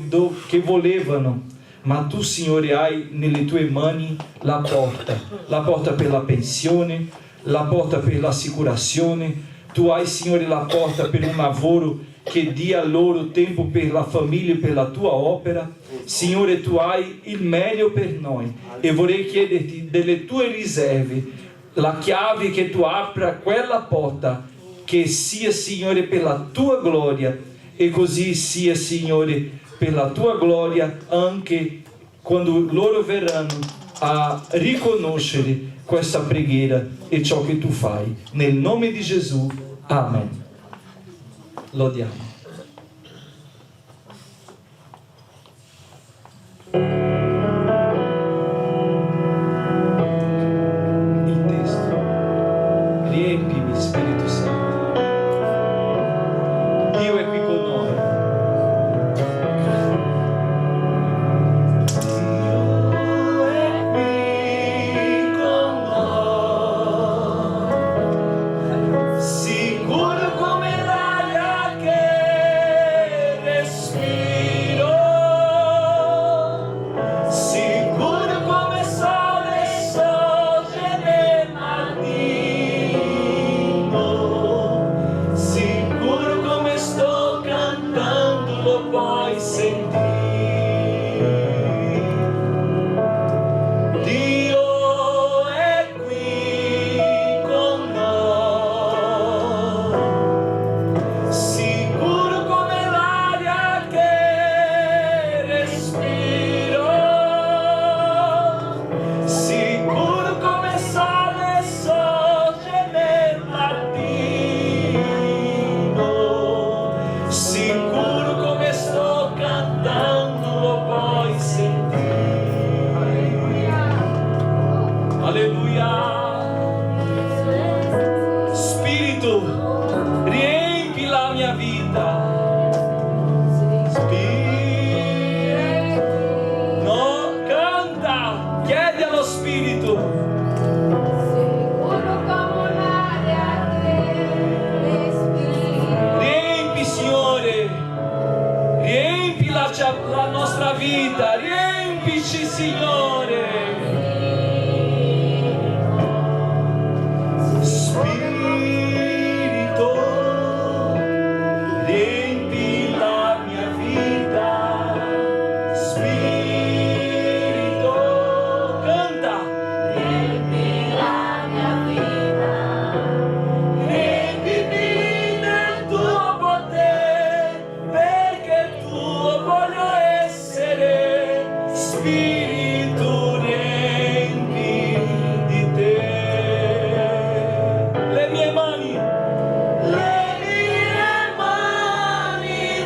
Speaker 7: volevano, ma tu, Signore, hai nelle tue mani la porta per la pensione, la porta per l'assicurazione, tu hai, Signore, la porta per un lavoro che dia loro tempo per la famiglia e per la tua opera. Signore, tu hai il meglio per noi e vorrei chiederti delle tue riserve, la chiave che tu apra quella porta, che sia, Signore, per la tua gloria e così sia, Signore, per la tua gloria anche quando loro verranno a riconoscere questa preghiera e ciò che tu fai. Nel nome di Gesù, amen. Lodiamo. Il testo. Riempimi, Spirito Santo. Dio è qui con noi.
Speaker 8: Sicuro come l'aria che
Speaker 7: respiro, sicuro come sole sorge nel mattino, sicuro come sto cantando lo puoi sentire. Dio è qui con noi, sicuro come l'aria che respiro, sicuro come sole sorge nel mattino, sicuro come sto cantando lo puoi sentire. Alleluia. Spirito, riempi la mia vita. Spirito, no, canta, chiedi allo Spirito. Riempi, Signore, riempi la nostra vita, riempici, Signore. Spirito, riempi la mia vita. Spirito, canta. Riempimi del tuo potere, perché tuo voglio essere. Spirito, riempi di te. Le mie mani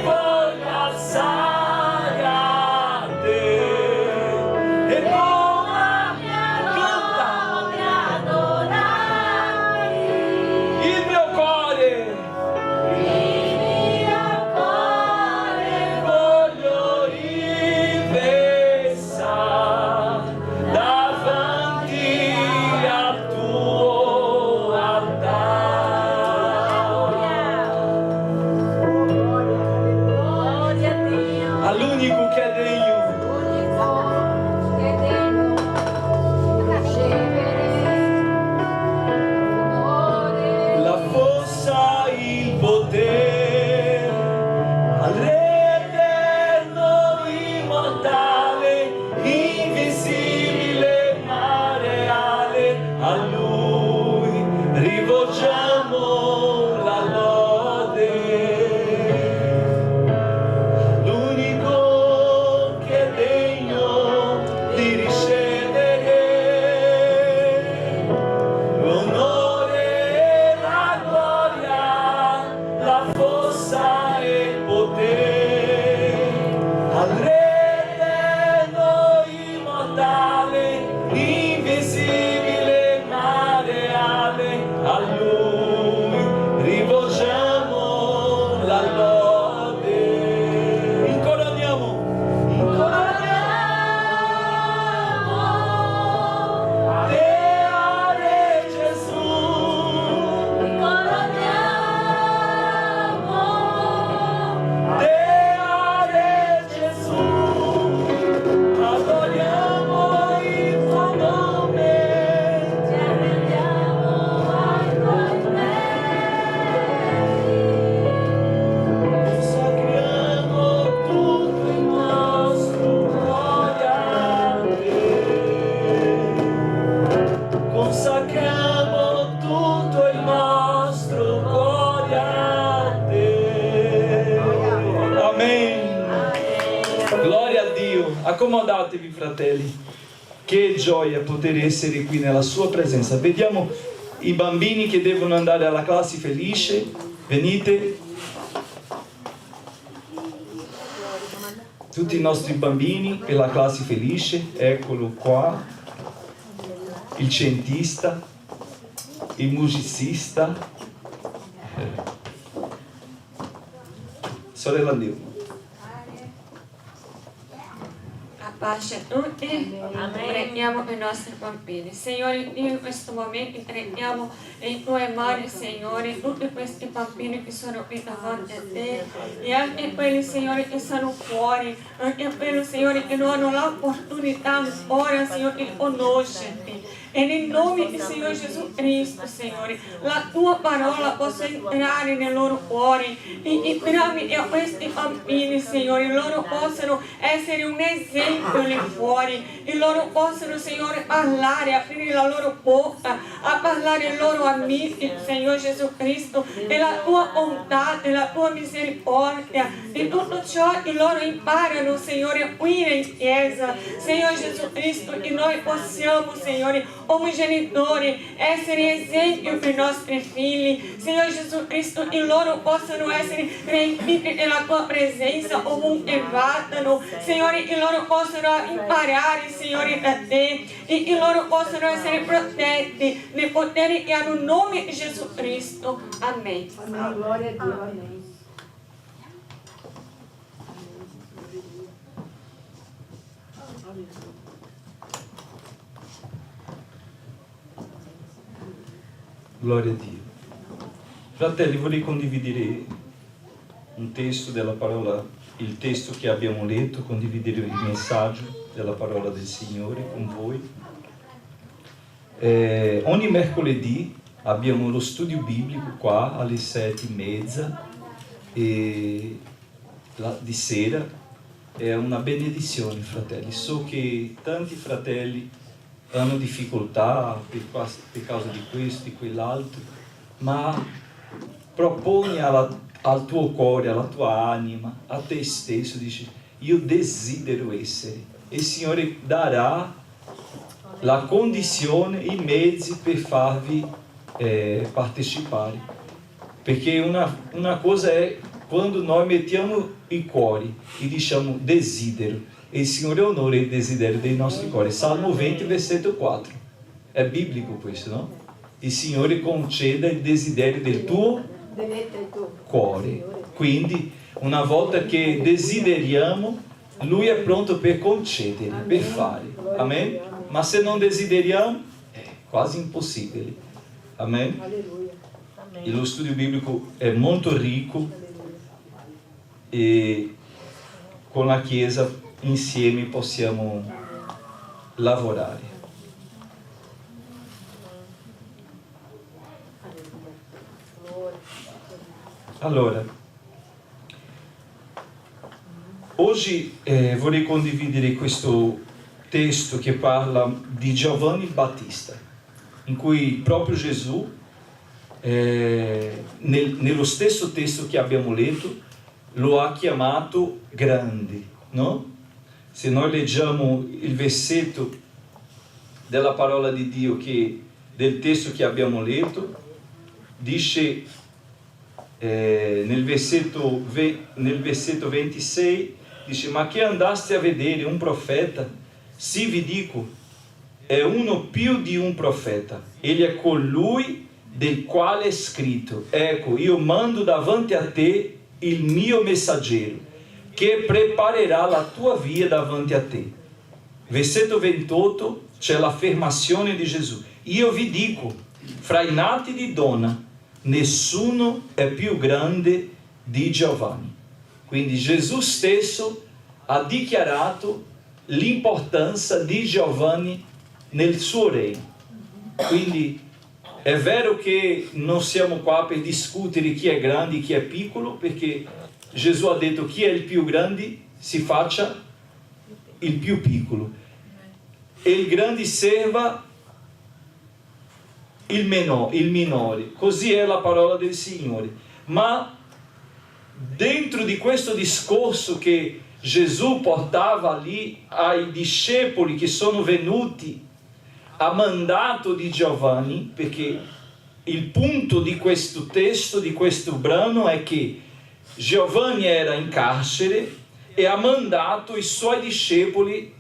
Speaker 7: voglio alzare a te e con la mia il mio cuore voglio riversare davanti al tuo altare, all'unico che è degno. La forza, il potere, al Re eterno, immortale, invisibile, ma reale, a Lui rivolgiamo la lode. L'unico che è degno di ricevere l'onore e la gloria, la forza e il potere, al Re eterno, immortale, invisibile, ma reale, a Lui rivolgiamo la lode. Incoroniamo Te, Gesù. Te, Gesù. Adoriamo il tuo nome. Consacriamo tutto il nostro cuore a te. Consacriamo tutto il nostro cuore a te. Amen. Gloria a Dio. Accomodatevi, fratelli. Che gioia poter essere qui nella sua presenza. Vediamo i bambini che devono andare alla classe felice. Venite. Tutti i nostri bambini per la classe felice. Eccolo qua. Il cientista, il musicista. Sorella Leo.
Speaker 10: pace a tutti. Preghiamo per i nostri bambini. Signore, in questo momento preghiamo in tue mani, Signore, tutti questi bambini che sono qui davanti a te e anche quelli, Signore, che sono fuori, anche quelli, Signore, che non hanno l'opportunità ancora, Signore, di conoscerti. E nel nome del Signore Gesù Cristo, Signore, la tua parola possa entrare nei loro cuori e tramite a questi bambini, Signore, loro possano essere un esempio lì fuori e loro possano, Signore, parlare, aprire la loro bocca, a parlare ai loro amici, Signore Gesù Cristo, della tua bontà, della tua misericordia, di tutto ciò che loro imparano, Signore, qui in chiesa, Signore Gesù Cristo, che noi possiamo, Signore, come genitori, essere esempio per i nostri figli, Signore Gesù Cristo, che loro possano essere riempiti della tua presenza ovunque vadano, Signore, che loro possano imparare, Signore, da te e che loro possano essere protetti nel potere che hanno il nome di Gesù Cristo. Amen.
Speaker 9: Amém. Glória a Deus. Amém.
Speaker 7: Glória a Dio. Fratelli, vorrei condividere un testo della parola, il testo che abbiamo letto, condividere il messaggio della parola del Signore con voi. Ogni mercoledì abbiamo lo studio biblico qua alle 7:30 e di sera. È una benedizione, fratelli. So che tanti fratelli hanno difficoltà per causa di questo, di quell'altro, ma proponi al tuo cuore, alla tua anima, a te stesso, dici: io desidero essere, e il Signore darà la condizione, i mezzi per farvi partecipare, perché una cosa è quando noi mettiamo i cuori e diciamo desidero, e il Signore onora il desiderio dei nostri cuori. Salmo 20, versetto 4. È biblico questo, no? Il Signore conceda il desiderio del tuo cuore. Quindi, una volta che desideriamo, Lui è pronto per concedere, per fare. Amen? Ma se non desideriamo, è quasi impossibile. Amen? E lo studio biblico è molto ricco e con la Chiesa insieme possiamo lavorare. Allora, oggi vorrei condividere questo testo che parla di Giovanni Battista, in cui proprio Gesù, nello stesso testo che abbiamo letto, lo ha chiamato grande, no? Se noi leggiamo il versetto della parola di Dio, del testo che abbiamo letto, dice nel versetto 26, dice: ma che andaste a vedere un profeta? Sì, vi dico, è uno più di un profeta. Egli è colui del quale è scritto: ecco, io mando davanti a te il mio messaggero, che preparerà la tua via davanti a te. Versetto 28 c'è l'affermazione di Gesù: io vi dico, fra i nati di donna nessuno è più grande di Giovanni. Quindi Gesù stesso ha dichiarato l'importanza di Giovanni nel suo regno. Quindi è vero che non siamo qua per discutere chi è grande e chi è piccolo, perché Gesù ha detto: chi è il più grande si faccia il più piccolo, e il grande serva il minore. Così è la parola del Signore. Ma dentro di questo discorso che Gesù portava lì ai discepoli che sono venuti a mandato di Giovanni, perché il punto di questo testo, di questo brano, è che Giovanni era in carcere e ha mandato i suoi discepoli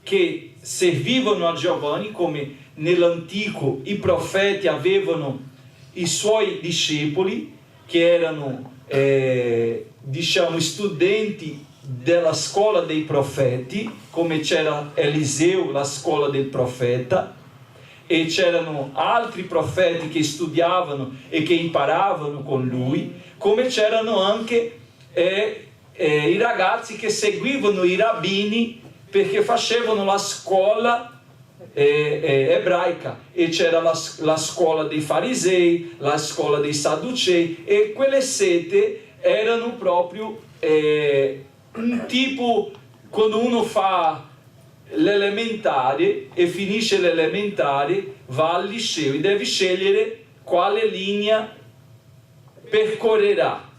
Speaker 7: che servivano a Giovanni, come nell'antico i profeti avevano i suoi discepoli che erano studenti della scuola dei profeti, come c'era Eliseo, la scuola del profeta, e c'erano altri profeti che studiavano e che imparavano con lui, come c'erano anche i ragazzi che seguivano i rabbini perché facevano la scuola ebraica, e c'era la scuola dei farisei, la scuola dei sadducei, e quelle sette erano proprio un tipo, quando uno fa l'elementare e finisce l'elementare, va al liceo e deve scegliere quale linea percorrerà,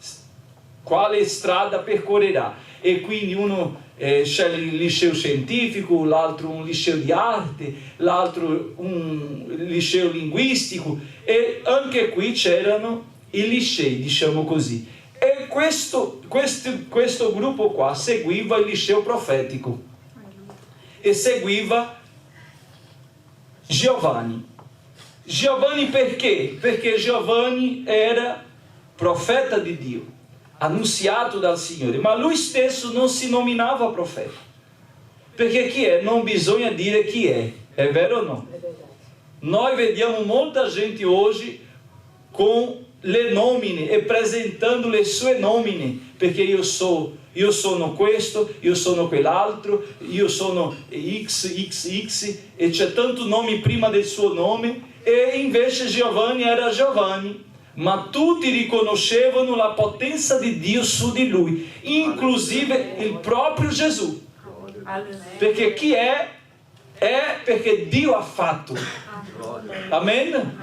Speaker 7: quale strada percorrerà, e quindi uno sceglie il liceo scientifico, l'altro un liceo di arte, l'altro un liceo linguistico, e anche qui c'erano i licei, diciamo così. E questo gruppo qua seguiva il liceo profetico e seguiva Giovanni. Giovanni perché? Perché Giovanni era profeta di Dio, annunziato dal Signore, ma lui stesso non si nominava profeta, perché chi è non bisogna dire chi è vero o no? Noi vediamo molta gente oggi con le nomine e presentando le sue nomine, perché io sono questo, io sono quell'altro, io sono XXX, e c'è tanto nome prima del suo nome, e invece Giovanni era Giovanni, ma tutti riconoscevano la potenza di Dio su di lui, inclusive il proprio Gesù, perché chi è perché Dio ha fatto. Amen?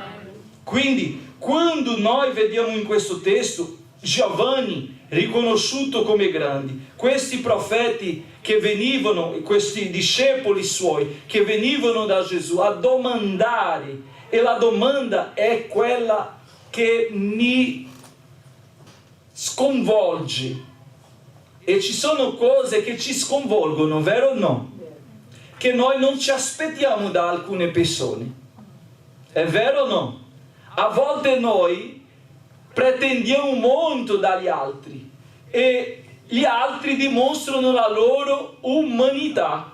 Speaker 7: Quindi quando noi vediamo in questo testo Giovanni riconosciuto come grandi, questi profeti che venivano, questi discepoli suoi che venivano da Gesù a domandare, e la domanda è quella che mi sconvolge, e ci sono cose che ci sconvolgono, vero o no? Che noi non ci aspettiamo da alcune persone, è vero o no? A volte noi pretendiamo molto dagli altri e gli altri dimostrano la loro umanità.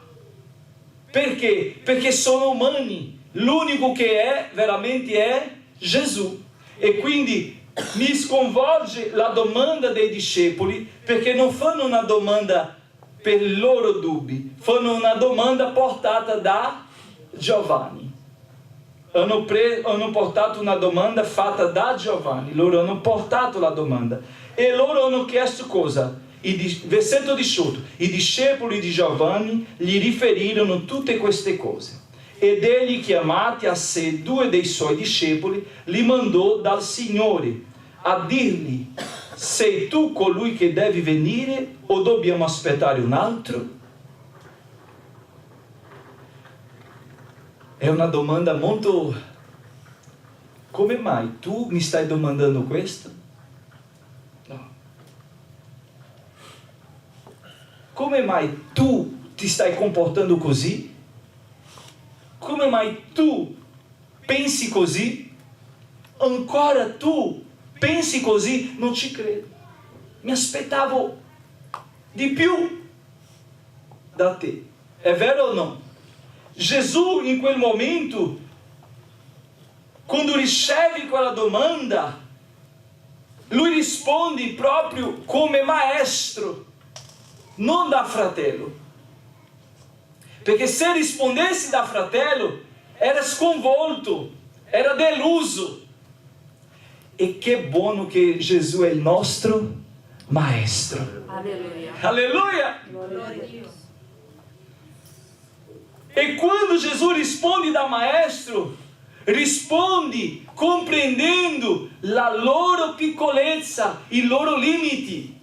Speaker 7: Perché? Perché sono umani. L'unico che è veramente è Gesù. E quindi mi sconvolge la domanda dei discepoli, perché non fanno una domanda per i loro dubbi, fanno una domanda portata da Giovanni. Hanno portato una domanda fatta da Giovanni, loro hanno portato la domanda e loro hanno chiesto cosa? Versetto 18, i discepoli di Giovanni gli riferirono tutte queste cose, ed egli, chiamati a sé 2 dei suoi discepoli, li mandò dal Signore a dirgli: sei tu colui che devi venire o dobbiamo aspettare un altro? È una domanda molto... Come mai tu mi stai domandando questo? No. Come mai tu ti stai comportando così? Come mai tu pensi così? Ancora tu pensi così? Non ci credo. Mi aspettavo di più da te. È vero o no? Gesù in quel momento, quando riceve quella domanda, lui risponde proprio come maestro, non da fratello. Perché se rispondesse da fratello, era sconvolto, era deluso. E che buono che Gesù è il nostro maestro.
Speaker 9: Alleluia.
Speaker 7: Alleluia.
Speaker 9: Glória a Dio.
Speaker 7: E quando Gesù risponde da maestro, risponde compreendendo la loro piccolezza, i loro limiti.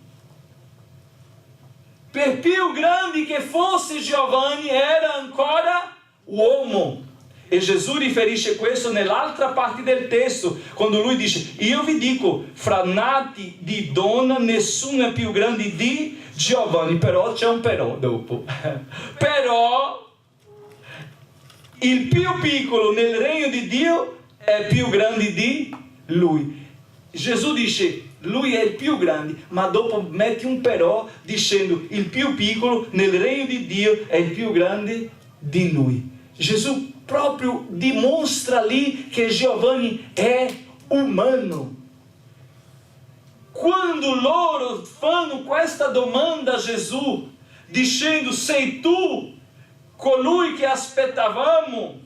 Speaker 7: Per più grande che fosse Giovanni, era ancora uomo. E Gesù riferisce questo nell'altra parte del testo, quando lui dice: io vi dico, fra nati di donna nessuno è più grande di Giovanni. Però c'è un però dopo. Però il più piccolo nel regno di Dio è più grande di lui. Gesù dice: lui è il più grande, ma dopo mette un però dicendo il più piccolo nel regno di Dio è il più grande di lui. Gesù proprio dimostra lì che Giovanni è umano. Quando loro fanno questa domanda a Gesù, dicendo: sei tu colui che aspettavamo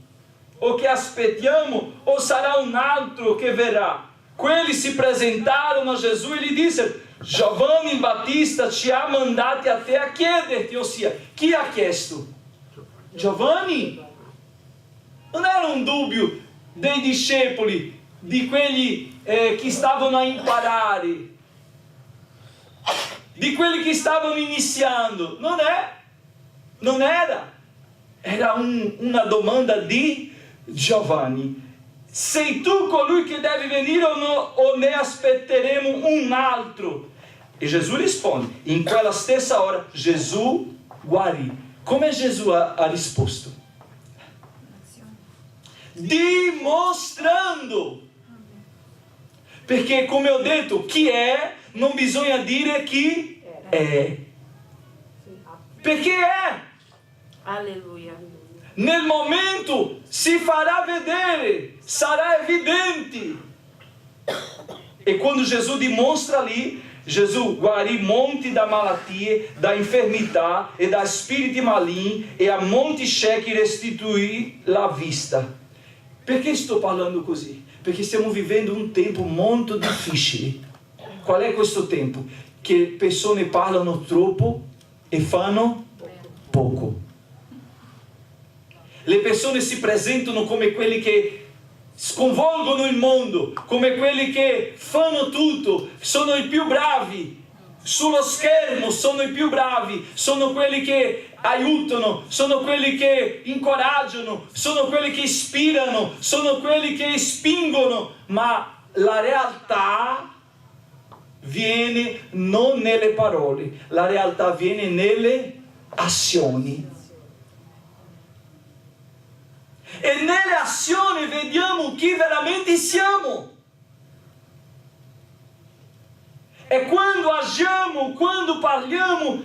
Speaker 7: o che aspettiamo, o sarà un altro che verrà? Quelli si presentarono a Gesù e gli dissero: Giovanni Battista ci ha mandati a te a chiederti, ossia, chi ha chiesto? Giovanni? Non era un dubbio dei discepoli, di quelli che stavano a imparare, di quelli che stavano iniziando. Non era una domanda di Giovanni. Sei tu colui che deve venire o ne aspetteremo un altro? E Gesù risponde. In quella stessa ora Gesù guarì. Come Gesù ha risposto? Dimostrando. Perché, come ho detto, chi è non bisogna dire chi è. Perché è.
Speaker 4: Alleluia.
Speaker 7: Nel momento si farà vedere, sarà evidente. E quando Gesù dimostra lì, Gesù guarì monti da malattie, da infermità e da spiriti maligni, e a molti ciechi restituì la vista. Perché sto parlando così? Perché stiamo vivendo un tempo molto difficile. Qual è questo tempo? Che persone parlano troppo e fanno poco. Le persone si presentano come quelli che sconvolgono il mondo, come quelli che fanno tutto, sono i più bravi. Sullo schermo sono i più bravi, sono quelli che aiutano, sono quelli che incoraggiano, sono quelli che ispirano, sono quelli che spingono, ma la realtà viene non nelle parole, la realtà viene nelle azioni. E nelle azioni vediamo chi veramente siamo. E quando agiamo, quando parliamo,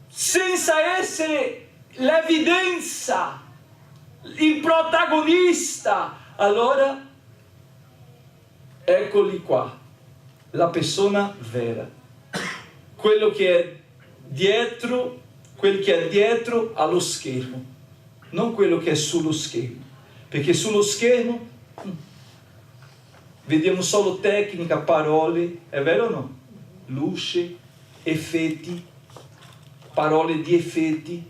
Speaker 7: senza essere l'evidenza, il protagonista, allora eccoli qua, la persona vera, quello che è dietro, quel che è dietro allo schermo, non quello che è sullo schermo, perché sullo schermo vediamo solo tecnica, parole, è vero o no? Luce, effetti, parole di effetti,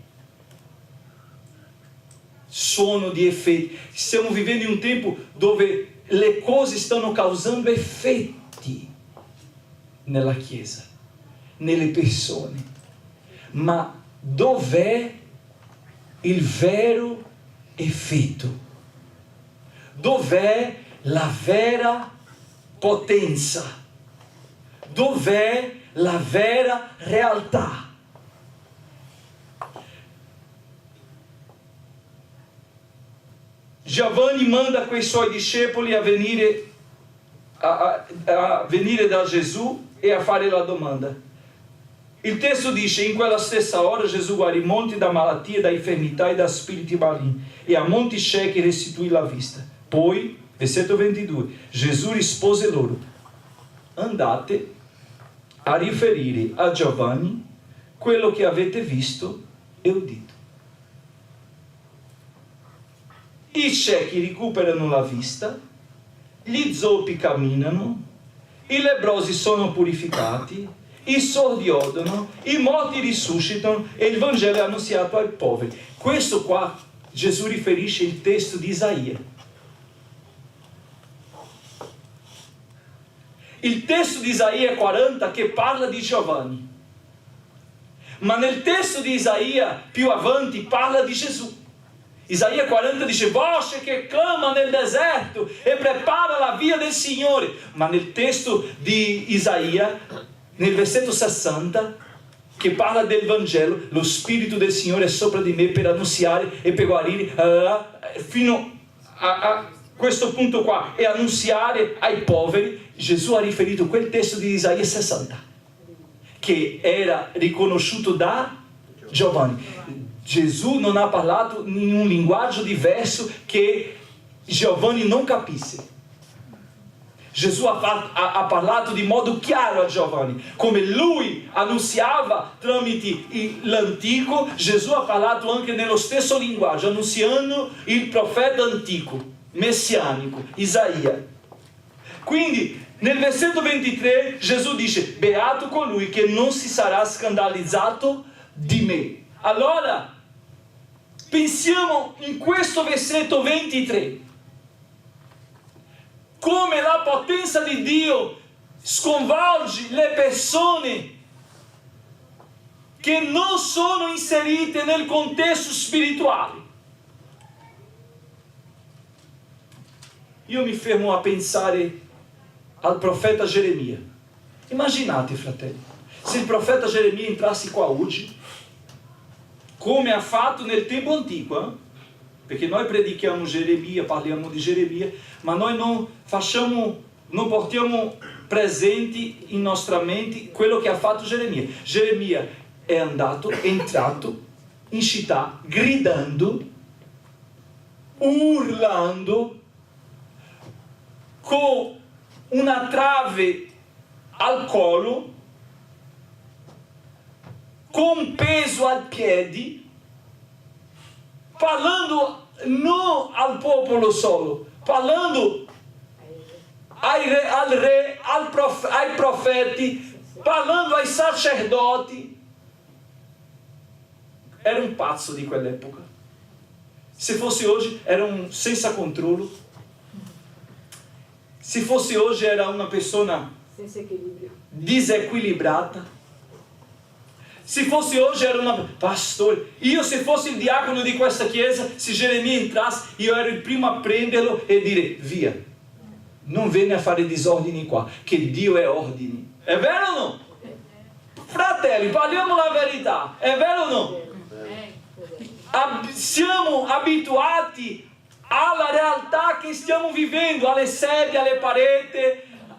Speaker 7: suono di effetti. Stiamo vivendo in un tempo dove le cose stanno causando effetti nella Chiesa, nelle persone. Ma dov'è il vero effetto? Dov'è la vera potenza? Dov'è la vera realtà? Giovanni manda quei suoi discepoli a venire da Gesù e a fare la domanda. Il testo dice: in quella stessa ora Gesù guarì molti da malattie, da infermità e da spiriti maligni, e a molti ciechi restituì la vista. Poi, versetto 22, Gesù rispose loro: andate a riferire a Giovanni quello che avete visto e udito. I ciechi recuperano la vista, gli zoppi camminano, i lebbrosi sono purificati, i sordi odono, i morti risuscitano e il Vangelo è annunziato ai poveri. Questo qua Gesù riferisce il testo di Isaia. Il testo di Isaia 40 che parla di Giovanni. Ma nel testo di Isaia più avanti parla di Gesù. Isaia 40 dice: voce che clama nel deserto e prepara la via del Signore. Ma nel testo di Isaia, nel versetto 60, che parla del Vangelo, lo Spirito del Signore è sopra di me per annunziare e per guarire, fino a questo punto qua, e annunziare ai poveri. Gesù ha riferito quel testo di Isaia 60, che era riconosciuto da Giovanni. Gesù non ha parlato in un linguaggio diverso che Giovanni non capisse. Gesù ha parlato di modo chiaro a Giovanni, come lui annunziava tramite l'antico. Gesù ha parlato anche nello stesso linguaggio, annunziando il profeta antico, messianico, Isaia. Quindi nel versetto 23 Gesù dice: beato colui che non si sarà scandalizzato di me. Allora pensiamo in questo versetto 23 come la potenza di Dio sconvolge le persone che non sono inserite nel contesto spirituale. Io mi fermo a pensare al profeta Geremia. Immaginate, fratelli, se il profeta Geremia entrasse qua oggi, come ha fatto nel tempo antico, perché noi predichiamo Geremia, parliamo di Geremia, ma noi non portiamo presente in nostra mente quello che ha fatto Geremia. Geremia è entrato in città gridando, urlando, con una trave al collo, con peso ai piedi, parlando non al popolo solo, parlando al re, ai profeti, parlando ai sacerdoti. Era un pazzo di quell'epoca. Se fosse oggi era un senza controllo. Se fosse oggi era una persona disequilibrata. Se fosse hoje era uma pastor. Io se fosse il diacono di questa chiesa, se Geremia entrasse, io ero il primo a prenderlo e dire: via, non vieni a fare disordini qua, che Dio è ordine. È vero o no? Fratelli, parliamo la verità. È vero o no? Siamo abituati alla realtà che stiamo vivendo, alle sedie, alle pareti,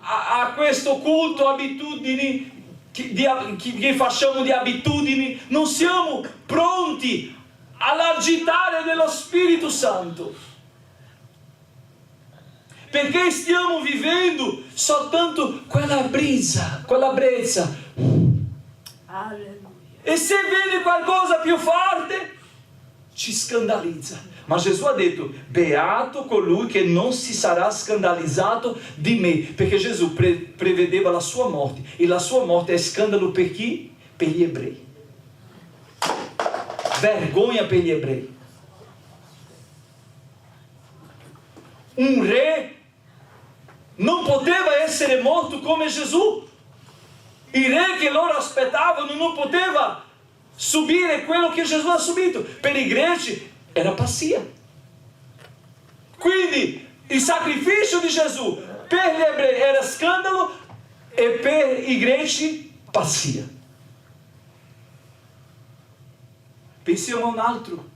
Speaker 7: a questo culto, abitudini che facciamo di abitudini. Non siamo pronti all'agitare dello Spirito Santo, perché stiamo vivendo soltanto quella brisa, quella brezza. Alleluia. E se viene qualcosa più forte ci scandalizza. Ma Gesù ha detto: beato colui che non si sarà scandalizzato di me, perché Gesù prevedeva la sua morte, e la sua morte è scandalo per chi? Per gli ebrei. Vergogna per gli ebrei. Un re non poteva essere morto come Gesù. Il re che loro aspettavano non poteva subire quello che Gesù ha subito. Per i greci era pazzia. Quindi il sacrificio di Gesù per gli ebrei era scandalo e per i greci pazzia. Pensiamo a un altro.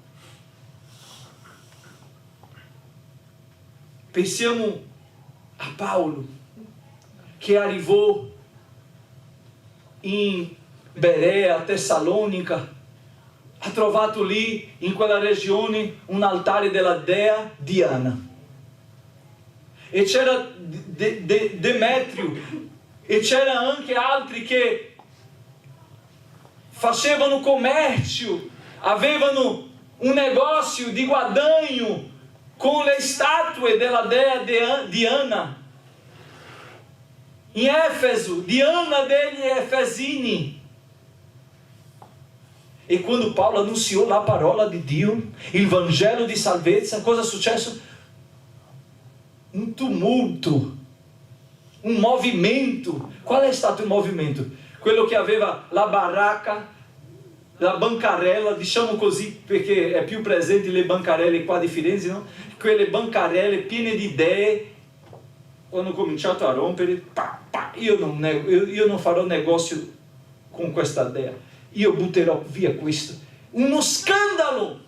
Speaker 7: Pensiamo a Paolo, che arrivò in Berea, Tessalonica. Ha trovato lì, in quella regione, un altare della dea Diana. E c'era Demetrio, e c'era anche altri che facevano commercio, avevano un negozio di guadagno con le statue della dea Diana. In Efeso, Diana degli Efesini. E quando Paulo anunciou a parola di Dio, il Vangelo di salvezza, cosa è successo? Un tumulto, un movimento. Qual è stato il movimento? Quello che aveva la baracca, la bancarella, diciamo così, perché è più presente le bancarelle qua di Firenze, no? Quelle bancarelle piene di idee. Quando ho cominciato a rompere, io non farò negozio con questa idea. Io butterò via questo. Uno scandalo!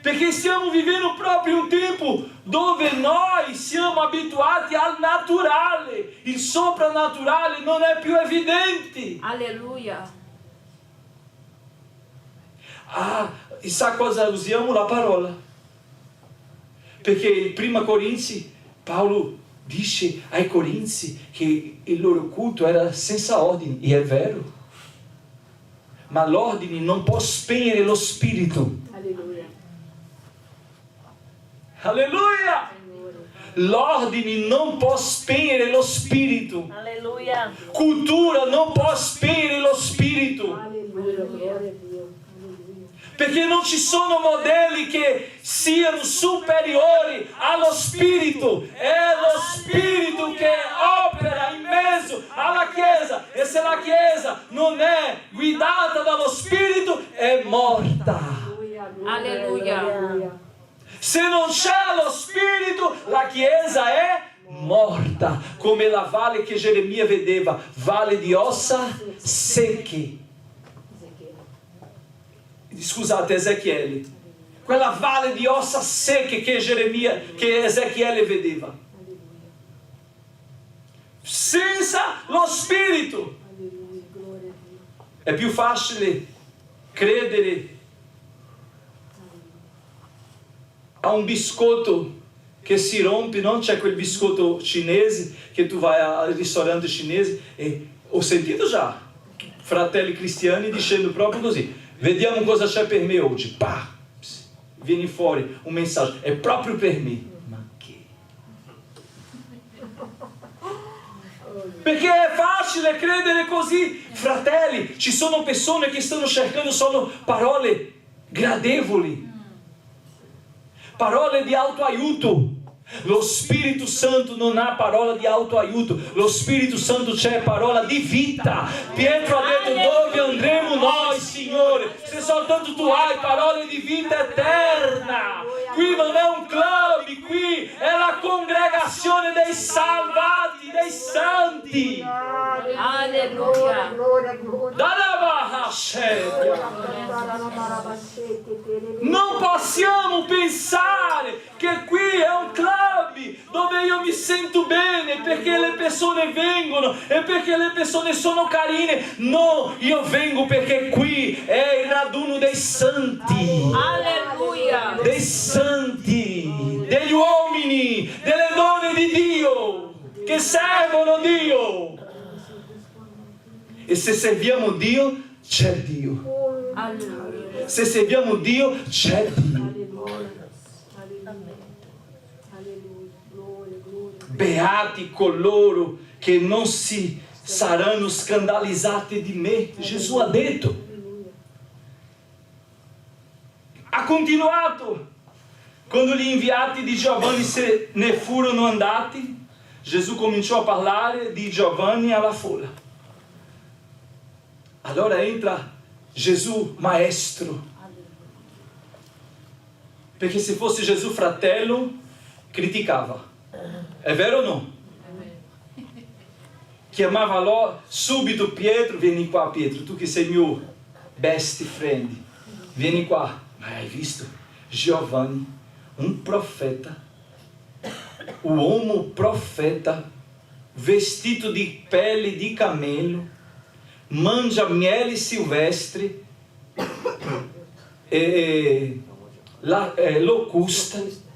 Speaker 7: Perché stiamo vivendo proprio un tempo dove noi siamo abituati al naturale, il soprannaturale non è più evidente.
Speaker 11: Alleluia.
Speaker 7: E sa cosa usiamo? La parola. Perché in Prima Corinzi Paolo dice ai Corinzi che il loro culto era senza ordine, e è vero. Ma l'ordine non può spegnere lo spirito.
Speaker 9: Alleluia.
Speaker 7: Alleluia! L'ordine non può spegnere lo spirito.
Speaker 4: Alleluia.
Speaker 7: Cultura non può spegnere lo spirito.
Speaker 9: Alleluia. Glória a Dio.
Speaker 7: Perché non ci sono modelli che siano superiori allo spirito. È lo spirito che opera in mezzo alla Chiesa. E se la Chiesa non è guidata dallo spirito, è morta.
Speaker 11: Alleluia.
Speaker 7: Se non c'è lo spirito, la Chiesa è morta. Come la valle che Geremia vedeva, valle di ossa secche. Scusate, Ezechiele, quella valle di ossa secche che Ezechiele vedeva, senza lo spirito. È più facile credere a un biscotto che si rompe, non c'è quel biscotto cinese che tu vai al ristorante cinese e ho sentito già fratelli cristiani dicendo proprio così: vediamo cosa c'è per me oggi. Pá, viene fuori un messaggio, è proprio per me. Ma che? Perché è facile credere così. Fratelli, ci sono persone che stanno cercando solo parole gradevoli, parole di autoaiuto. Lo Spirito Santo non ha parola di autoaiuto, lo Spirito Santo c'è parola di vita. Pietro ha detto: dove andremo noi, Signore, se soltanto tu hai parole di vita eterna? Qui non è un club, qui è la congregazione dei salvati, dei santi.
Speaker 11: Alleluia.
Speaker 7: Non possiamo pensare che qui è un club dove io mi sento bene perché le persone vengono e perché le persone sono carine. No, io vengo perché qui è il raduno dei santi.
Speaker 11: Alleluia.
Speaker 7: Dei santi, degli uomini, delle donne di Dio che servono Dio. E se serviamo Dio, c'è Dio.
Speaker 11: Alleluia.
Speaker 7: Se serviamo Dio, c'è Dio. Beati coloro che non si saranno scandalizzati di me. Gesù ha detto. Ha continuato. Quando gli inviati di Giovanni se ne furono andati, Gesù cominciò a parlare di Giovanni alla folla. Allora entra Gesù maestro. Perché se fosse Gesù fratello, criticava. È vero o no? Chiamava subito Pietro: vieni qua Pietro, tu che sei mio best friend, vieni qua. Ma hai visto? Giovanni, un profeta, un uomo profeta, vestito di pelle di camelo, mangia miele silvestre e locusta.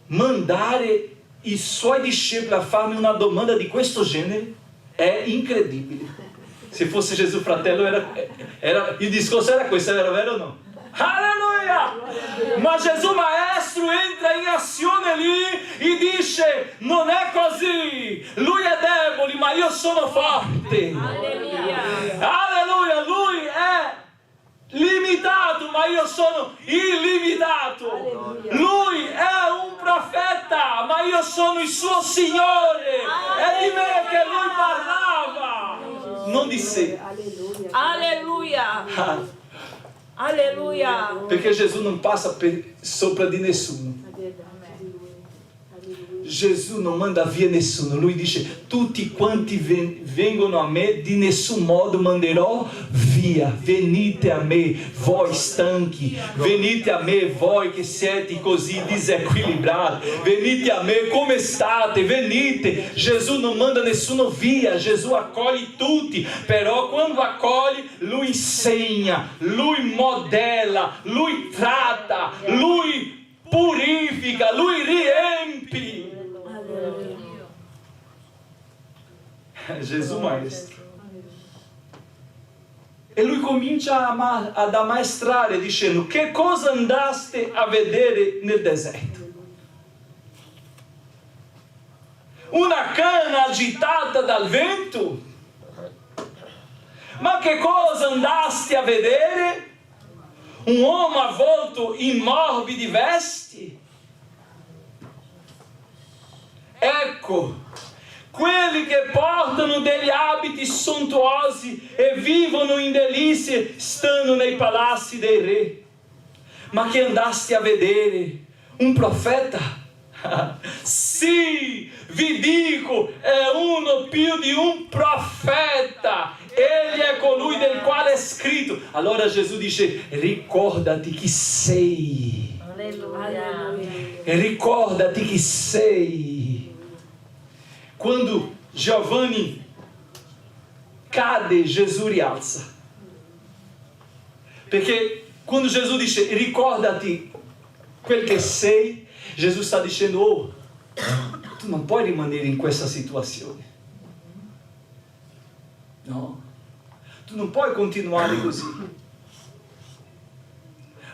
Speaker 7: Mandare i suoi discepoli a farmi una domanda di questo genere è incredibile. Se fosse Gesù fratello, il discorso era questo, era vero o no? Alleluia! Ma Gesù maestro entra in azione lì e dice: non è così, lui è debole ma io sono forte.
Speaker 11: Alleluia!
Speaker 7: Alleluia! Lui è limitato ma io sono illimitato. Alleluia. Lui è un profeta ma io sono il suo Signore. Alleluia. È di me che lui parlava, non di sé.
Speaker 11: Alleluia. Alleluia.
Speaker 7: Perché Gesù non passa sopra di nessuno. Gesù non manda via nessuno, lui dice tutti quanti vengono a me, di nessun modo manderò via. Venite a me voi stanchi, venite a me voi che siete così disequilibrati, venite a me come state, venite. Gesù non manda nessuno via, Gesù accoglie tutti, però quando accoglie lui insegna, lui modela, lui tratta, lui purifica, lui riempie. Gesù maestro. E lui comincia ad ammaestrare dicendo: che cosa andaste a vedere nel deserto? Una canna agitata dal vento? Ma che cosa andaste a vedere? Un uomo avvolto in morbidi vesti? Ecco, quelli che portano degli abiti sontuosi e vivono in delizie stanno nei palazzi dei re. Ma che andasti a vedere? Un profeta? Sì, vi dico, è uno più di un profeta. Egli è colui del quale è scritto. Allora Gesù dice: ricordati chi sei.
Speaker 11: Alleluia.
Speaker 7: Ricordati chi sei. Quando Giovanni cade, Gesù rialza. Perché quando Gesù dice ricordati quel che sei, Gesù sta dicendo: oh, tu non puoi rimanere in questa situazione. No, tu non puoi continuare così.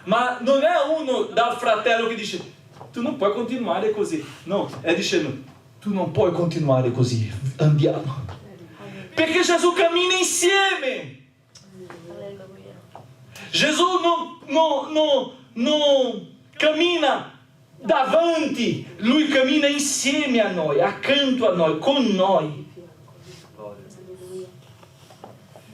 Speaker 7: Ma non è uno dal fratello che dice: tu non puoi continuare così. No, è dicendo: tu non puoi continuare così, andiamo. Perché Gesù cammina insieme. Gesù non cammina davanti, lui cammina insieme a noi, accanto a noi, con noi.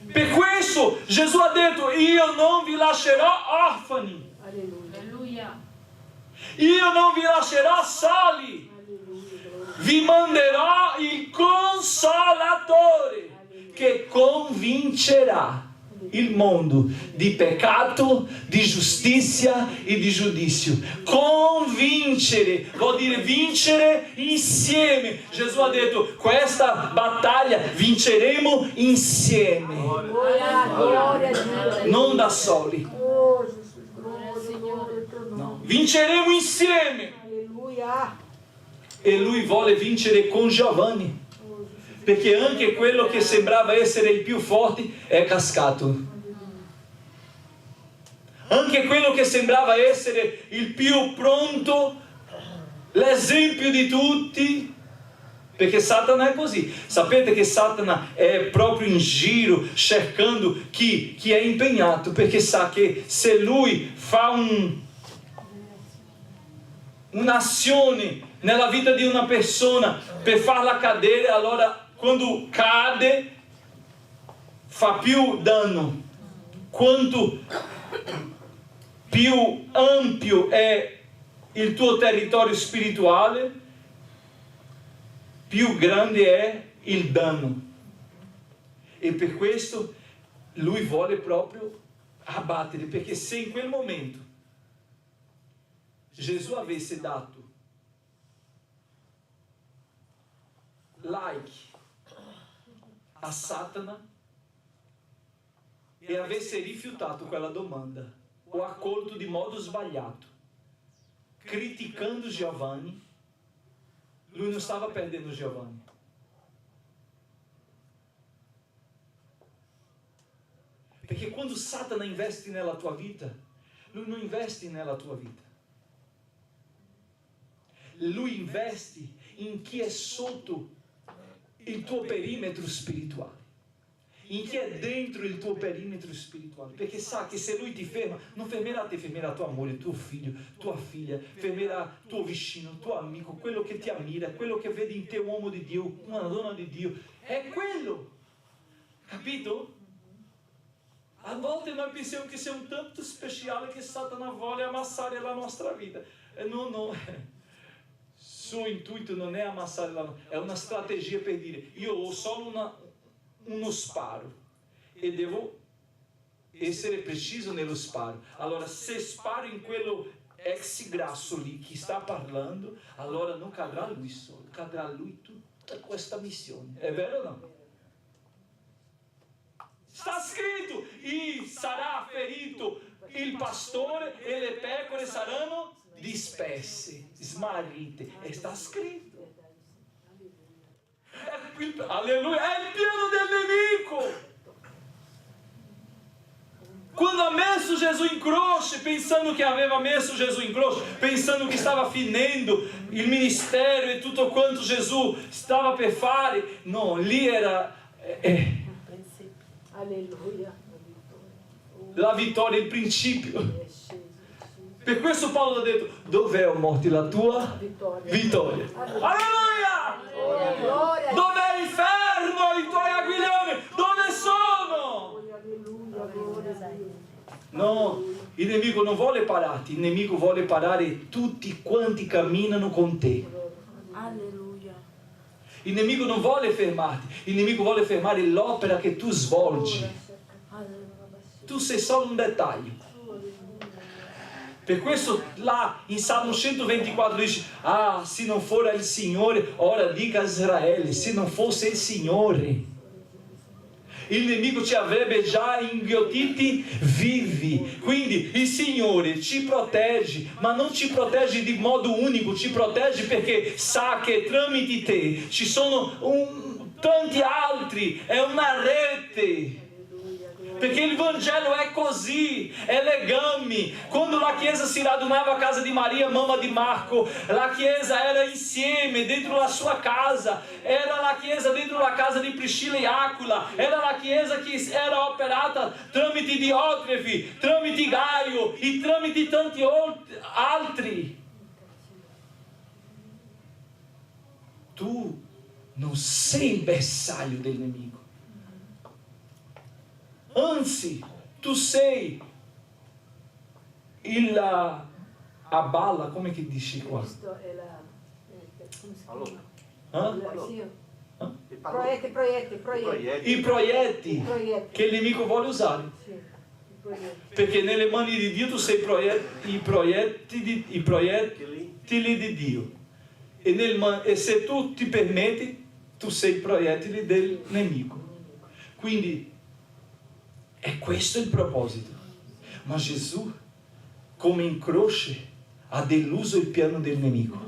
Speaker 7: Per questo Gesù ha detto: io non vi lascerò orfani.
Speaker 11: Alleluia.
Speaker 7: Io non vi lascerò soli. Vi manderò il Consolatore che convincerà il mondo di peccato, di giustizia e di giudizio. Convincere vuol dire vincere insieme. Gesù ha detto: questa battaglia vinceremo insieme, non da soli. No. Vinceremo insieme. E lui vuole vincere con Giovanni, perché anche quello che sembrava essere il più forte è cascato. Anche quello che sembrava essere il più pronto, l'esempio di tutti, perché Satana è così. Sapete che Satana è proprio in giro cercando chi è impegnato, perché sa che se lui fa un'azione nella vita di una persona per farla cadere, allora quando cade fa più danno. Quanto più ampio è il tuo territorio spirituale, più grande è il danno. E per questo lui vuole proprio abbattere, perché se in quel momento Gesù avesse dato like a Satana e avesse rifiutato quella domanda o accolto di modo sbagliato, criticando Giovanni, lui non stava perdendo Giovanni. Perché quando Satana investe nella tua vita, lui non investe nella tua vita. Lui investe in chi è sotto il tuo perimetro spirituale, in chi è dentro il tuo perimetro spirituale, perché sa che se lui ti ferma, non fermerà te, fermerà tua moglie, tuo figlio, tua figlia, fermerà tuo vicino, tuo amico, quello che ti ammira, quello che vede in te un uomo di Dio, una donna di Dio, è quello, capito? A volte noi pensiamo che siamo tanto speciali che Satana vuole ammassare la nostra vita, e no. suo intuito non è ammassare la mano, è una strategia per dire: io ho solo uno sparo e devo essere preciso nello sparo. Allora, se sparo in quello ex grasso lì che sta parlando, allora non cadrà lui solo, cadrà lui tutta questa missione. È vero o no? Sta scritto: e sarà ferito il pastore e le pecore saranno disperse, smarrite. E sta scritto. Alleluia, è il piano del nemico. Quando ha messo Gesù in croce, pensando che aveva messo Gesù in croce, pensando che stava finendo il ministero e tutto quanto Gesù stava per fare, no, lì era la vittoria, il principio. Per questo Paolo ha detto: dov'è, o morte, la tua vittoria? Alleluia! Dov'è l'inferno, i tuoi aguilhoni? Dove sono? No, il nemico non vuole pararti, il nemico vuole parare tutti quanti camminano con te.
Speaker 11: Alleluia.
Speaker 7: Il nemico non vuole fermarti, il nemico vuole fermare l'opera che tu svolgi. Tu sei solo un dettaglio. Per questo là in Salmo 124 dice: ah, se non fosse il Signore, ora dica a Israele, se non fosse il Signore, il nemico ci avrebbe già inghiottiti vivi. Quindi il Signore ci protegge, ma non ci protegge di modo unico, ci protegge perché sa che tramite te ci sono tanti altri, è una rete. Perché il Vangelo è così, è legame. Quando la Chiesa si radunava a casa di Maria, mamma di Marco, la Chiesa era insieme dentro la sua casa, era la Chiesa dentro la casa di Priscilla e Aquila, era la Chiesa che era operata tramite Diotrefi, tramite Gaio e tramite tanti altri. Tu non sei il bersaglio del nemico. Anzi, tu sei a balla, come che dici qua? I proietti che il nemico vuole usare. Perché nelle mani di Dio tu sei i proiettili di Dio. E se tu ti permetti, tu sei i proiettili del nemico. Quindi è questo il proposito. Ma Gesù, come in croce, ha deluso il piano del nemico.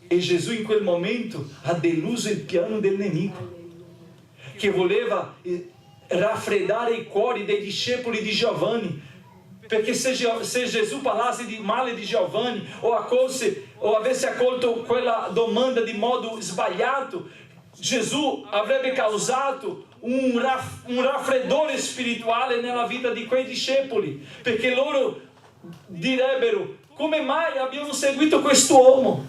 Speaker 7: E Gesù in quel momento ha deluso il piano del nemico, che voleva raffreddare i cuori dei discepoli di Giovanni. Perché se Gesù parlasse di male di Giovanni, o avesse accolto quella domanda di modo sbagliato, Gesù avrebbe causato un raffreddore spirituale nella vita di quei discepoli, perché loro direbbero: come mai abbiamo seguito quest'uomo?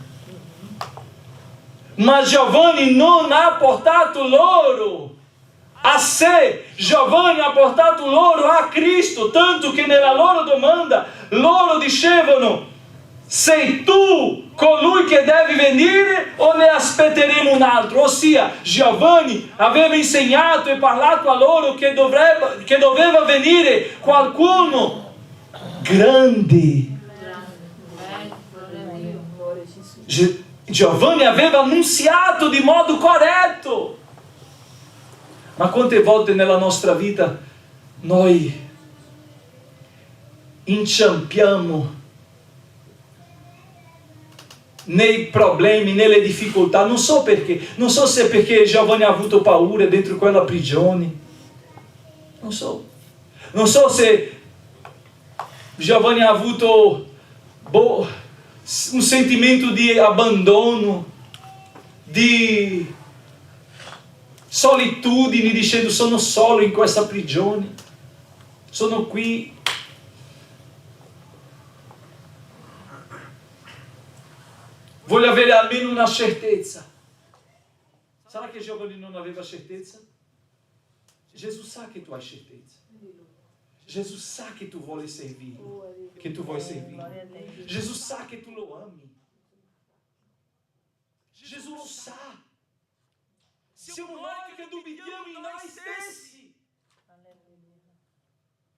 Speaker 7: Ma Giovanni non ha portato loro a sé, Giovanni ha portato loro a Cristo, tanto che nella loro domanda loro dicevano: sei tu colui che deve venire o ne aspetteremo un altro? Ossia, Giovanni aveva insegnato e parlato a loro che doveva venire qualcuno grande. Giovanni aveva annunziato di modo corretto. Ma quante volte nella nostra vita noi inciampiamo nei problemi, nelle difficoltà? Non so perché, non so se è perché Giovanni ha avuto paura dentro quella prigione, non so se Giovanni ha avuto un sentimento di abbandono, di solitudine, dicendo: sono solo in questa prigione, sono qui. Voglio avere almeno una certezza. Sarà che Giovanni non aveva certezza? Gesù sa che tu hai certezza. Gesù sa che tu vuoi servire. Gesù sa che tu lo ami. Gesù lo sa. Siamo noi che dubitiamo in noi stessi.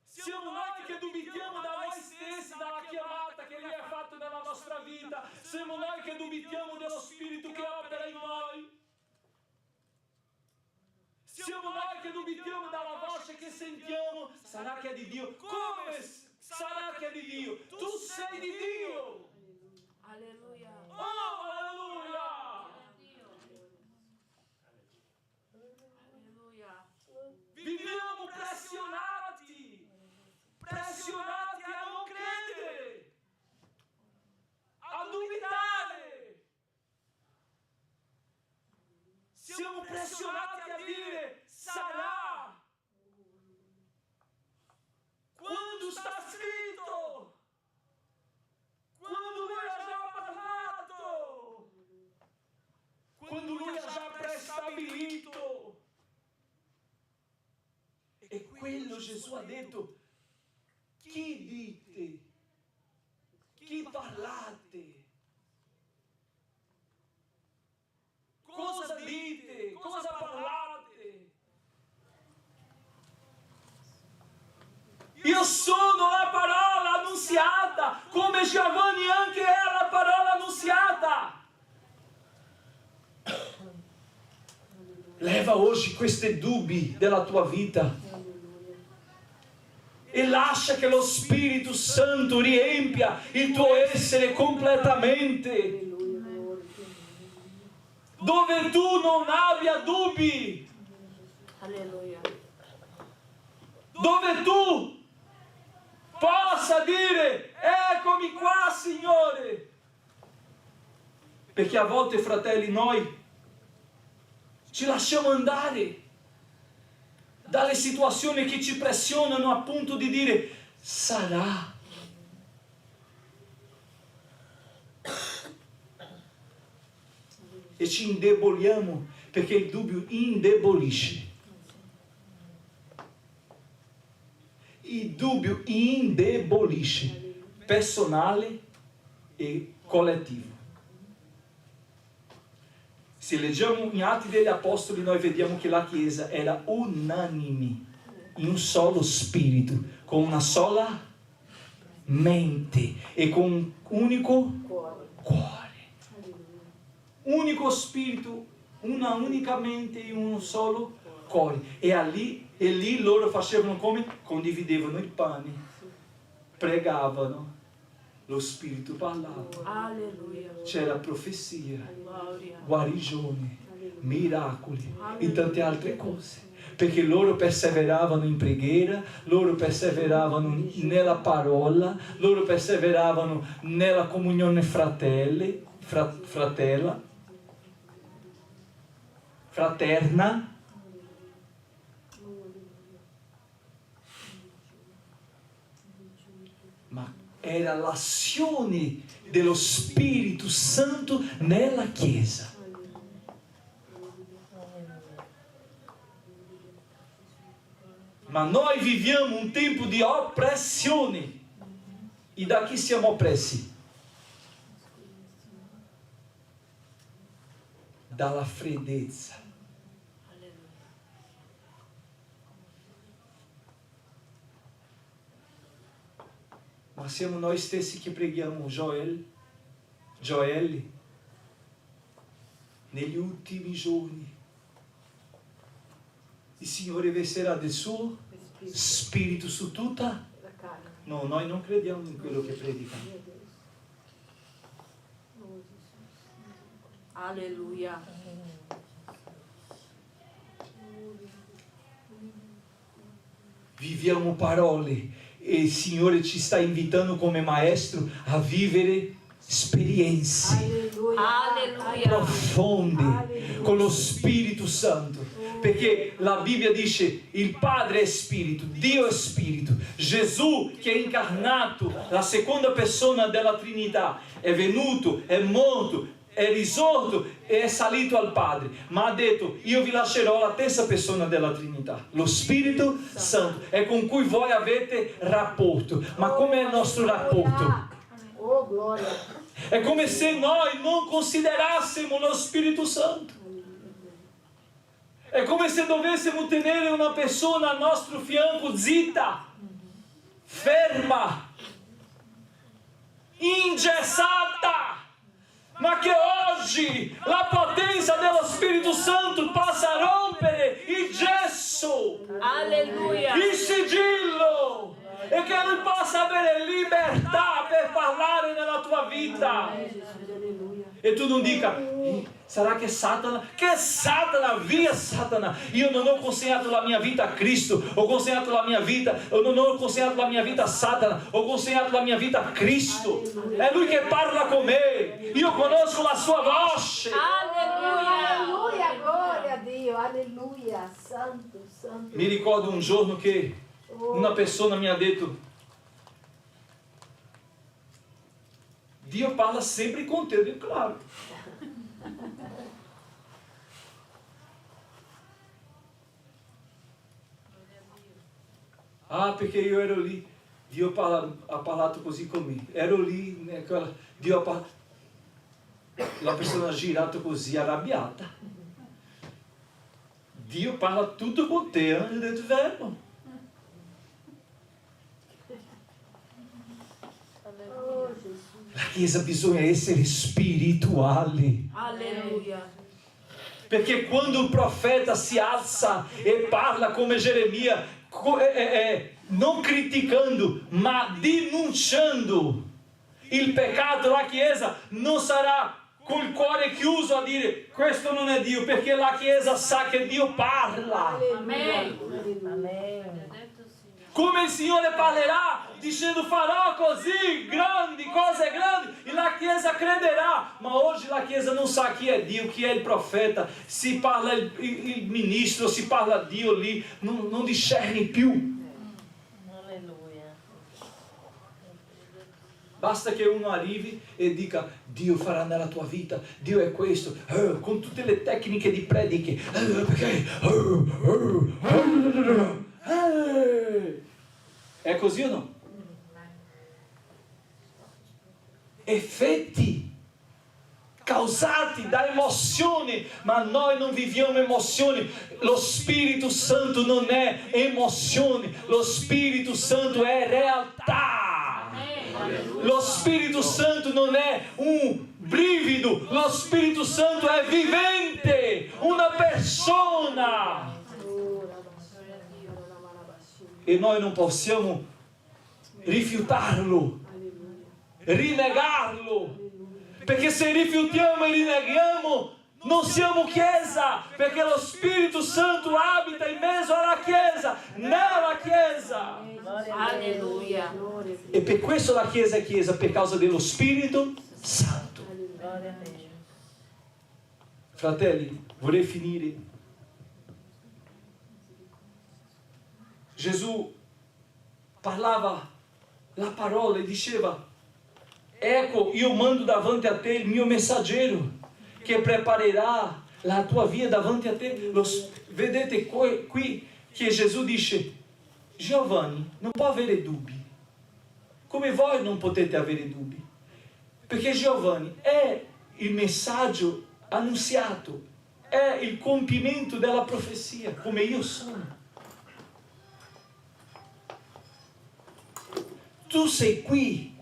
Speaker 7: Siamo noi che dubitiamo da noi stessi, dalla chiamata che Lui ha fatto nella nostra vita. Siamo noi che dubitiamo dello Spirito che opera in noi. Siamo noi che dubitiamo dalla voce che sentiamo. Sarà che è di Dio? Come sarà che è di Dio? Tu sei di Dio.
Speaker 11: Alleluia.
Speaker 7: Oh, alleluia.
Speaker 11: Alleluia.
Speaker 7: Viviamo pressionati a non credere, a dubitare. Siamo pressionati a dire sarà. Quando sta scritto, quando Lui ha già parlato, quando Lui ha già prestabilito. E quello Gesù ha detto, chi dite? Chi parlate? Cosa dite? Cosa parlate? Io sono la parola annunziata, come Giovanni anche è la parola annunziata. Leva oggi questi dubbi della tua vita e lascia che lo Spirito Santo riempia il tuo essere completamente. Dove tu non abbia dubbi.
Speaker 11: Alleluia.
Speaker 7: Dove tu possa dire, eccomi qua, Signore. Perché a volte, fratelli, noi ci lasciamo andare dalle situazioni che ci pressionano a punto di dire, sarà. E ci indeboliamo, perché il dubbio indebolisce. Il dubbio indebolisce, personale e collettivo. Se leggiamo in Atti degli Apostoli, noi vediamo che la Chiesa era unanime, in un solo spirito, con una sola mente e con un unico cuore. Unico spirito, una unica mente e un solo cuore. E lì loro facevano come? Condividevano il pane, pregavano, lo Spirito parlava.
Speaker 11: Alleluia.
Speaker 7: C'era profezia,
Speaker 11: Gloria.
Speaker 7: guarigione, miracoli e tante altre cose. Perché loro perseveravano in preghiera, loro perseveravano nella parola, loro perseveravano nella comunione fraterna. Ma era l'azione dello Spirito Santo nella Chiesa. Ma noi viviamo un tempo di oppressione. E da chi siamo oppressi? Dalla freddezza. Ma siamo noi stessi che preghiamo Gioele, negli ultimi giorni il Signore verserà del suo Spirito su tutta. No, noi non crediamo in quello che predicano.
Speaker 11: Alleluia.
Speaker 7: Viviamo parole e il Signore ci sta invitando come maestro a vivere esperienze profonde con lo Spirito Santo. Perché la Bibbia dice il Padre è Spirito, Dio è Spirito, Gesù che è incarnato, la seconda persona della Trinità, è venuto, è morto, è risorto e è salito al Padre, ma ha detto io vi lascerò la terza persona della Trinità, lo Spirito Santo, è con cui voi avete rapporto. Ma com'è il nostro rapporto?
Speaker 9: Oh, gloria.
Speaker 7: É como se nós não considerássemos o Espírito Santo. É come se dovessimo tenere una persona al nostro fianco zitta, ferma, ingessata, ma che oggi la potenza dello Spirito Santo passa a rompere il gesso,
Speaker 11: Alleluia.
Speaker 7: il sigillo, e che lui possa avere libertà per parlare nella tua vita. E tu non dica: sarà che Satana? Che Satana? Via Satana! Io non ho consegnato la mia vita a Cristo, ho consegnato la mia vita, non ho consegnato la mia vita a Satana, ho consegnato la mia vita a Cristo. È Lui che parla con me, io conosco la sua voce.
Speaker 9: Alleluia, gloria a Dio, alleluia, santo, santo.
Speaker 7: Mi ricordo un giorno che una persona mi ha detto: Dio parla sempre con te. Eu digo: claro. Ah, perché io ero lì, Dio ha parlato così con me. Ero lì, Dio ha parlato. La persona ha girato così, arrabbiata. Dio parla tutto con te. Eu ho detto: vero. La Chiesa bisogna essere spirituali.
Speaker 11: Alleluia.
Speaker 7: Perché quando un profeta si alza e parla come Geremia, non criticando, ma denunciando il peccato, la Chiesa non sarà col cuore chiuso a dire: questo non è Dio, perché la Chiesa sa che Dio parla.
Speaker 11: Amen.
Speaker 7: Come il Signore parlerà dicendo: farò così grandi cose grandi, e la Chiesa crederà. Ma oggi la Chiesa non sa chi è Dio, chi è il profeta. Si parla il ministro, si parla Dio lì, non discerni più.
Speaker 4: Alleluia.
Speaker 7: Basta che uno arrivi e dica: Dio farà nella tua vita, Dio è questo, con tutte le tecniche di prediche, perché è così o no? Effetti causati da emozioni, ma noi non viviamo emozioni. Lo Spirito Santo non è emozioni, lo Spirito Santo è realtà. Lo Spirito Santo non è un brivido, lo Spirito Santo è vivente, una persona. E noi non possiamo rifiutarlo, rinegarlo, perché se rifiutiamo e rineghiamo non siamo Chiesa, perché lo Spirito Santo abita in mezzo alla Chiesa, nella Chiesa.
Speaker 11: Alleluia.
Speaker 7: E per questo la Chiesa è Chiesa, per causa dello Spirito Santo. Fratelli, vorrei finire. Gesù parlava la parola e diceva: ecco, io mando davanti a te il mio messaggero che preparerà la tua via davanti a te. Vedete qui che Gesù dice: Giovanni non può avere dubbi, come voi non potete avere dubbi, perché Giovanni è il messaggio annunziato, è il compimento della profezia, come io sono. Tu sei qui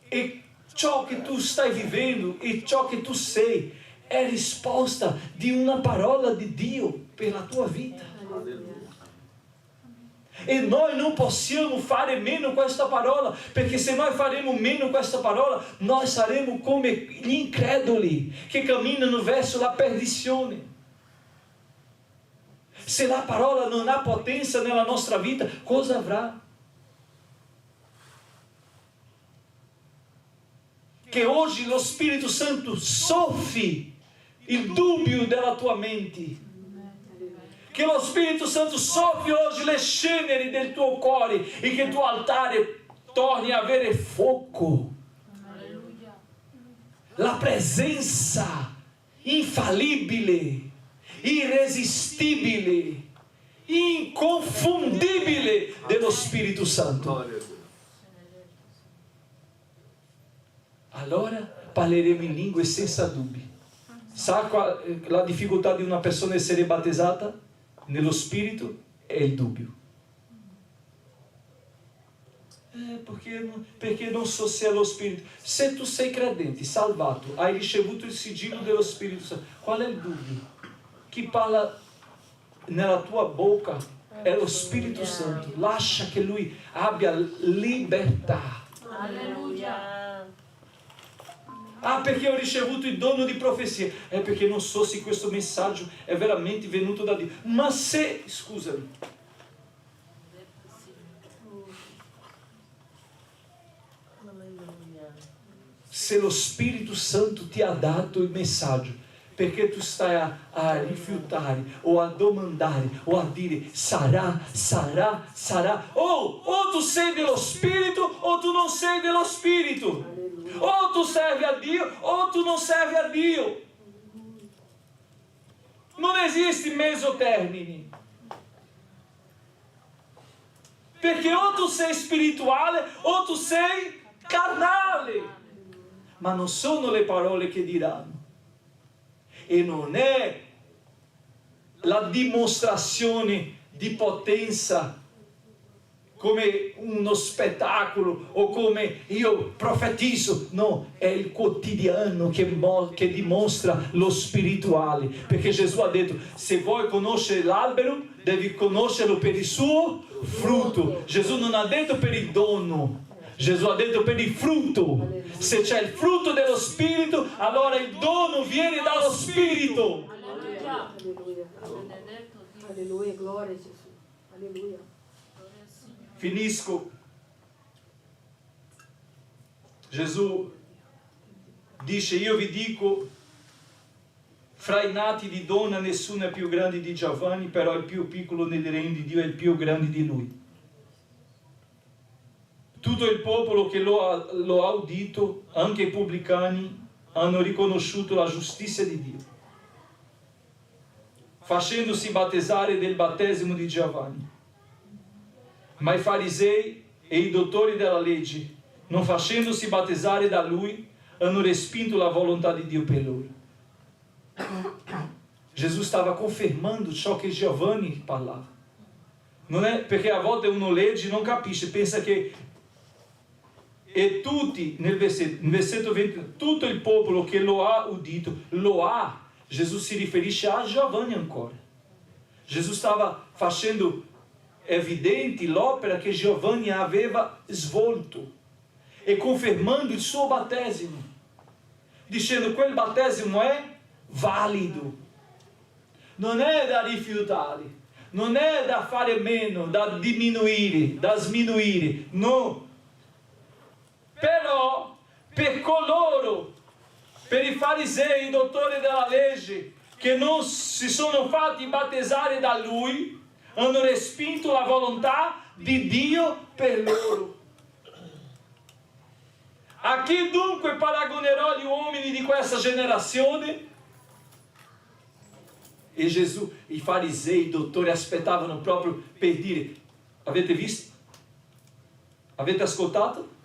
Speaker 7: e ciò che tu stai vivendo e ciò che tu sei è risposta di una parola di Dio per la tua vita. E noi non possiamo fare meno questa parola, perché se noi faremo meno questa parola, noi saremo come gli increduli che camminano verso la perdizione. Se la parola non ha potenza nella nostra vita, cosa avrà? Che oggi lo Spirito Santo soffi il dubbio della tua mente. Che lo Spirito Santo soffi oggi le ceneri del tuo cuore e che il tuo altare torni a avere fuoco. La presenza infallibile, irresistibile, inconfondibile dello Spirito Santo. Allora parleremo in lingue senza dubbi. Sa qual la difficoltà di una persona essere battezzata nello Spirito? È il dubbio. Perché non so se è lo Spirito. Se tu sei credente, salvato, hai ricevuto il sigillo dello Spirito Santo, qual è il dubbio? Chi parla nella tua bocca è lo Spirito Santo. Lascia che Lui abbia libertà.
Speaker 11: Alleluia.
Speaker 7: Ah, perché ho ricevuto il dono di profezia? È perché non so se questo messaggio è veramente venuto da Dio. Ma se, scusami, se lo Spirito Santo ti ha dato il messaggio, perché tu stai a rifiutare o a domandare o a dire sarà, sarà, sarà. O tu sei dello Spirito o tu non sei dello Spirito. O tu servi a Dio o tu non servi a Dio. Non esiste mezzo termine. Perché o tu sei spirituale o tu sei carnale. Ma non sono le parole che diranno. E non è la dimostrazione di potenza come uno spettacolo o come io profetizzo. No, è il quotidiano che dimostra lo spirituale. Perché Gesù ha detto, se vuoi conoscere l'albero, devi conoscerlo per il suo frutto. Gesù non ha detto per il dono. Gesù ha detto per il frutto. Se c'è il frutto dello Spirito, allora il dono viene dallo Spirito.
Speaker 11: Alleluia.
Speaker 9: Alleluia, gloria a Gesù. Alleluia.
Speaker 7: Finisco. Gesù dice, io vi dico, fra i nati di donna nessuno è più grande di Giovanni, però il più piccolo nel regno di Dio è il più grande di lui. Tutto il popolo che lo ha udito, anche i pubblicani, hanno riconosciuto la giustizia di Dio, facendosi battezzare del battesimo di Giovanni. Ma i farisei e i dottori della legge, non facendosi battezzare da lui, hanno respinto la volontà di Dio per loro. Gesù stava confermando ciò che Giovanni parlava. Non è perché a volte uno legge e non capisce, pensa che e tutti, nel versetto 20, tutto il popolo che lo ha udito, lo ha. Gesù si riferisce a Giovanni ancora. Gesù stava facendo evidente l'opera che Giovanni aveva svolto e confermando il suo battesimo, dicendo quel battesimo è valido, non è da rifiutare, non è da fare meno, da diminuire, da sminuire, no. Però per coloro, per i farisei, i dottori della legge, che non si sono fatti battezzare da lui, hanno respinto la volontà di Dio per loro. A chi dunque paragonerò gli uomini di questa generazione? E Gesù, i farisei, i dottori aspettavano proprio per dire, avete visto? Avete ascoltato?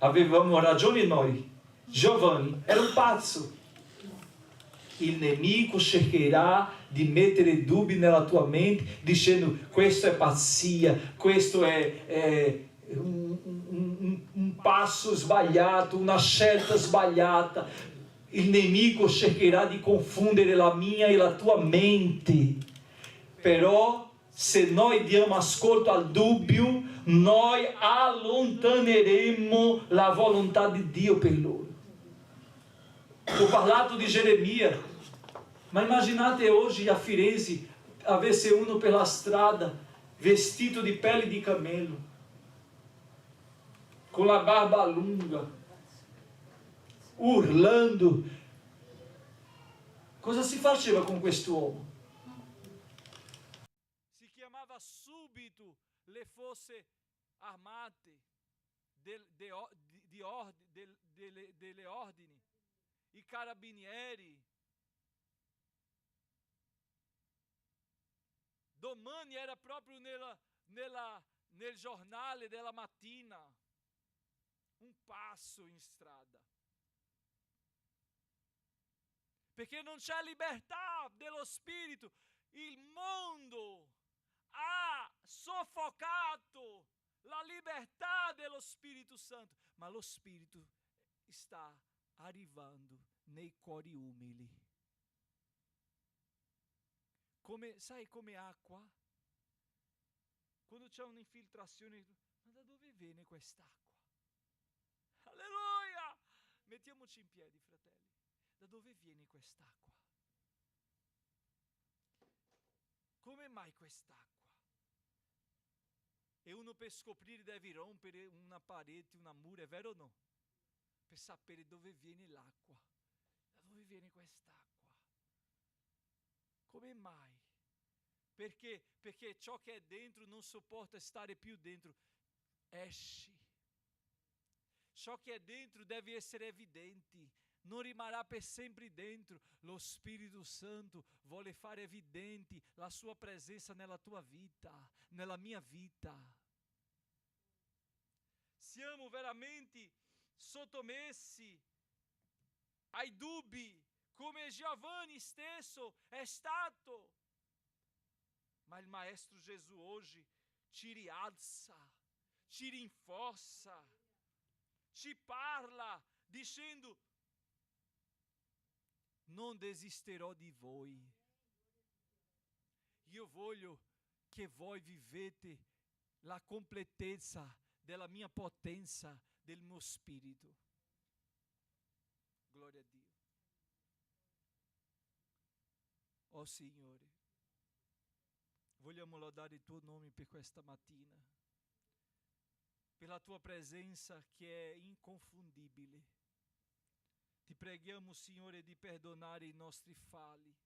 Speaker 7: Avevamo ragione noi. Giovanni era un pazzo. Il nemico cercherà di mettere dubbi nella tua mente dicendo questo è pazzia, questo è un passo sbagliato, una scelta sbagliata. Il nemico cercherà di confondere la mia e la tua mente. Però se noi diamo ascolto al dubbio, noi allontaneremo la volontà di Dio per loro. Ho parlato di Geremia, ma immaginate oggi a Firenze avesse uno per la strada vestito di pelle di camelo, con la barba lunga, urlando. Cosa si faceva con quest'uomo? Si chiamava subito le forze armate delle ordini, i carabinieri. Domani era proprio nel giornale della mattina, un passo in strada.
Speaker 6: perché non c'è libertà dello Spirito. Il mondo ha soffocato la libertà dello Spirito Santo, ma lo Spirito sta arrivando nei cuori umili. Sai come acqua? Quando c'è un'infiltrazione, ma da dove viene quest'acqua? Alleluia! Mettiamoci in piedi, fratelli. Da dove viene quest'acqua? Come mai quest'acqua? E uno per scoprire deve rompere una parete, una mura, è vero o no? Per sapere dove viene l'acqua. Da dove viene quest'acqua? Come mai? Perché ciò che è dentro non sopporta stare più dentro. Esci. Ciò che è dentro deve essere evidente. Non rimarrà per sempre dentro. Lo Spirito Santo vuole fare evidente la sua presenza nella tua vita, nella mia vita. Siamo veramente sottomessi ai dubbi, come Giovanni stesso è stato. Ma il Maestro Gesù oggi ci rialza, ci rinforza, ci parla dicendo: non desisterò di voi. Io voglio che voi vivete la completezza della mia potenza, del mio spirito. Gloria a Dio. Oh Signore, vogliamo lodare il tuo nome per questa mattina, per la tua presenza che è inconfondibile. Ti preghiamo, Signore, di perdonare i nostri falli,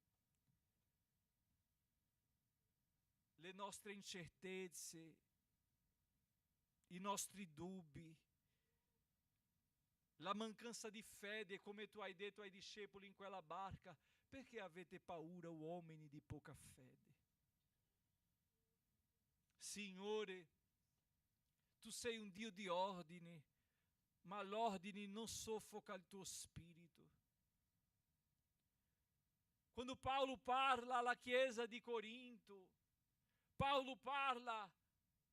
Speaker 6: le nostre incertezze, i nostri dubbi, la mancanza di fede, come tu hai detto ai discepoli in quella barca. Perché avete paura, uomini di poca fede? Signore, tu sei un Dio di ordine, ma l'ordine non soffoca il tuo spirito. Quando Paolo parla alla chiesa di Corinto, Paolo parla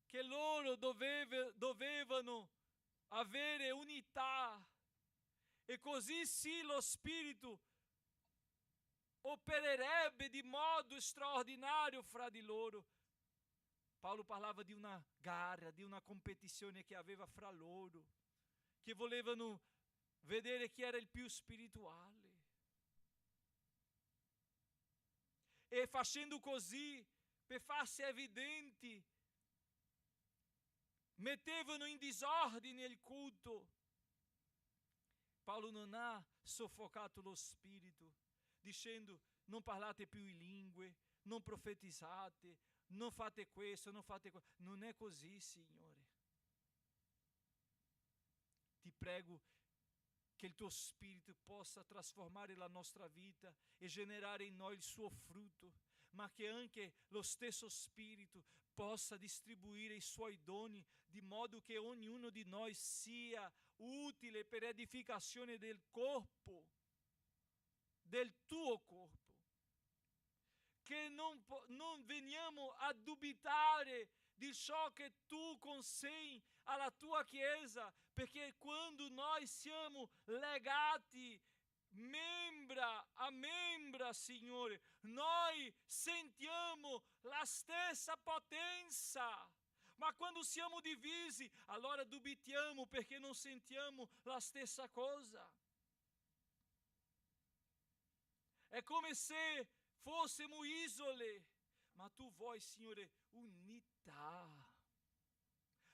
Speaker 6: che loro dovevano avere unità, e così sì lo Spirito opererebbe di modo straordinario fra di loro. Paolo parlava di una gara, di una competizione che aveva fra loro, che volevano vedere chi era il più spirituale. E facendo così, per farsi evidenti, mettevano in disordine il culto. Paolo non ha soffocato lo spirito, dicendo: non parlate più in lingue, non profetizzate, non fate questo, non fate quello. Non è così, Signore. Ti prego che il tuo Spirito possa trasformare la nostra vita e generare in noi il suo frutto, ma che anche lo stesso Spirito possa distribuire i suoi doni, di modo che ognuno di noi sia utile per edificazione del corpo, del tuo corpo. Che non veniamo a dubitare di ciò che tu consegni alla tua Chiesa, perché quando noi siamo legati membra a membra, Signore, noi sentiamo la stessa potenza. Ma quando siamo divisi, allora dubitiamo perché non sentiamo la stessa cosa. È come se fossimo isole, ma tu vuoi, Signore, unità.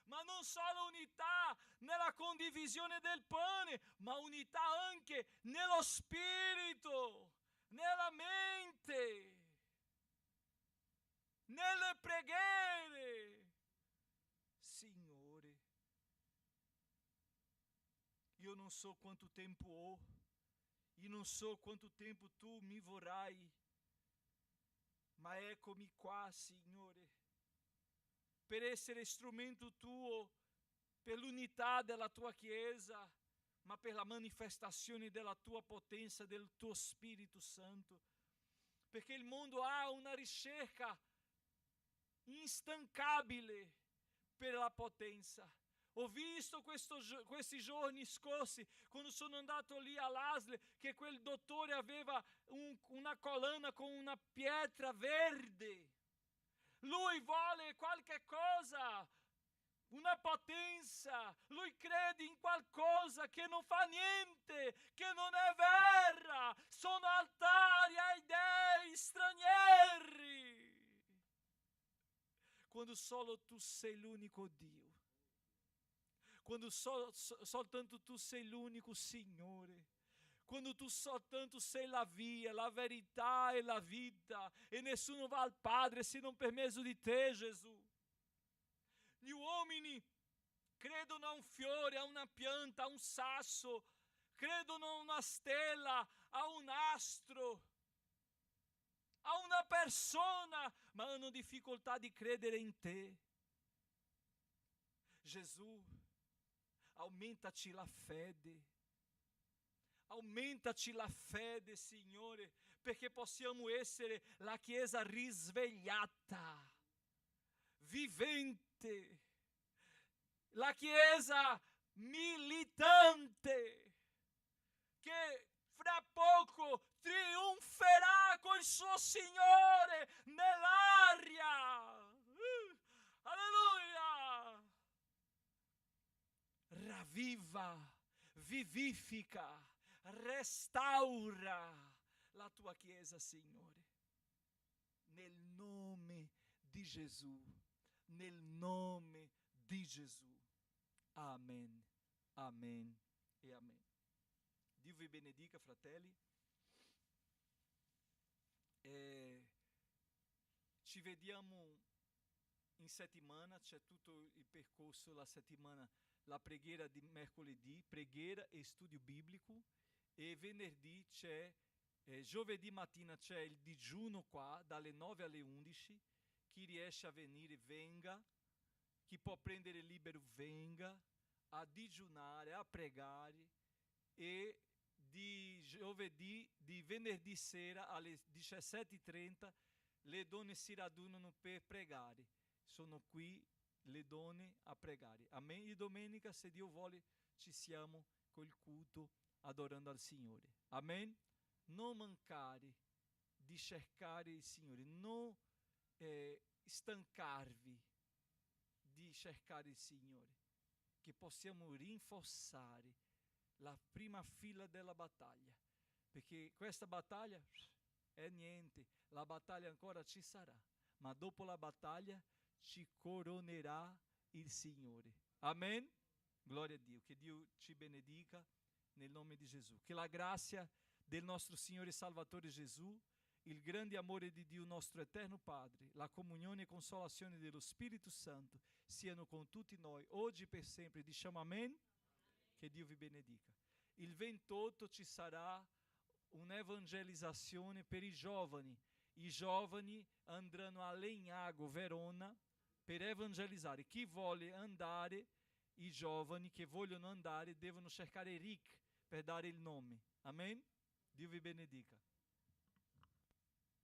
Speaker 6: Ma non solo unità nella condivisione del pane, ma unità anche nello spirito, nella mente, nelle preghiere. Signore, io non so quanto tempo ho, io non so quanto tempo tu mi vorrai, ma eccomi qua, Signore, per essere strumento tuo, per l'unità della tua Chiesa, ma per la manifestazione della tua potenza, del tuo Spirito Santo. Perché il mondo ha una ricerca instancabile per la potenza. Ho visto questi giorni scorsi, quando sono andato lì all'ASL, che quel dottore aveva una collana con una pietra verde. Lui vuole qualche cosa, una potenza. Lui crede in qualcosa che non fa niente, che non è vera. Sono altari ai dei stranieri. Quando solo tu sei l'unico Dio. Quando soltanto tu sei l'unico Signore. Quando tu soltanto sei la via, la verità e la vita, e nessuno va al Padre se non per mezzo di te, Gesù. Gli uomini credono a un fiore, a una pianta, a un sasso, credono a una stella, a un astro, a una persona, ma hanno difficoltà di credere in te. Gesù, aumentaci la fede. Aumentaci la fede, Signore, perché possiamo essere la Chiesa risvegliata, vivente, la Chiesa militante, che fra poco trionferà col suo Signore nell'aria. Alleluia! Ravviva, vivifica, restaura la tua Chiesa, Signore, nel nome di Gesù, nel nome di Gesù. Amen, amen e amen. Dio vi benedica, fratelli. Ci vediamo in settimana, c'è tutto il percorso la settimana, la preghiera di mercoledì, preghiera e studio biblico, e venerdì c'è, giovedì mattina c'è il digiuno qua, dalle 9 alle 11, chi riesce a venire venga, chi può prendere libero venga, a digiunare, a pregare, e di venerdì sera alle 17:30 le donne si radunano per pregare. Sono qui le donne a pregare. Amen. E domenica, se Dio vuole, ci siamo col culto adorando al Signore. Amen. Non mancare di cercare il Signore, non stancarvi di cercare il Signore, che possiamo rinforzare la prima fila della battaglia, perché questa battaglia è niente, la battaglia ancora ci sarà, ma dopo la battaglia ci coronerà il Signore. Amen? Gloria a Dio, che Dio ci benedica nel nome di Gesù. Che la grazia del nostro Signore Salvatore Gesù, il grande amore di Dio nostro eterno Padre, la comunione e consolazione dello Spirito Santo siano con tutti noi, oggi e per sempre. Diciamo amen? Che Dio vi benedica. Il 28 ci sarà un'evangelizzazione per i giovani. I giovani andranno a Legnago, Verona, per evangelizzare. Chi vuole andare, i giovani che vogliono andare, devono cercare Rick per dare il nome. Amen? Dio vi benedica.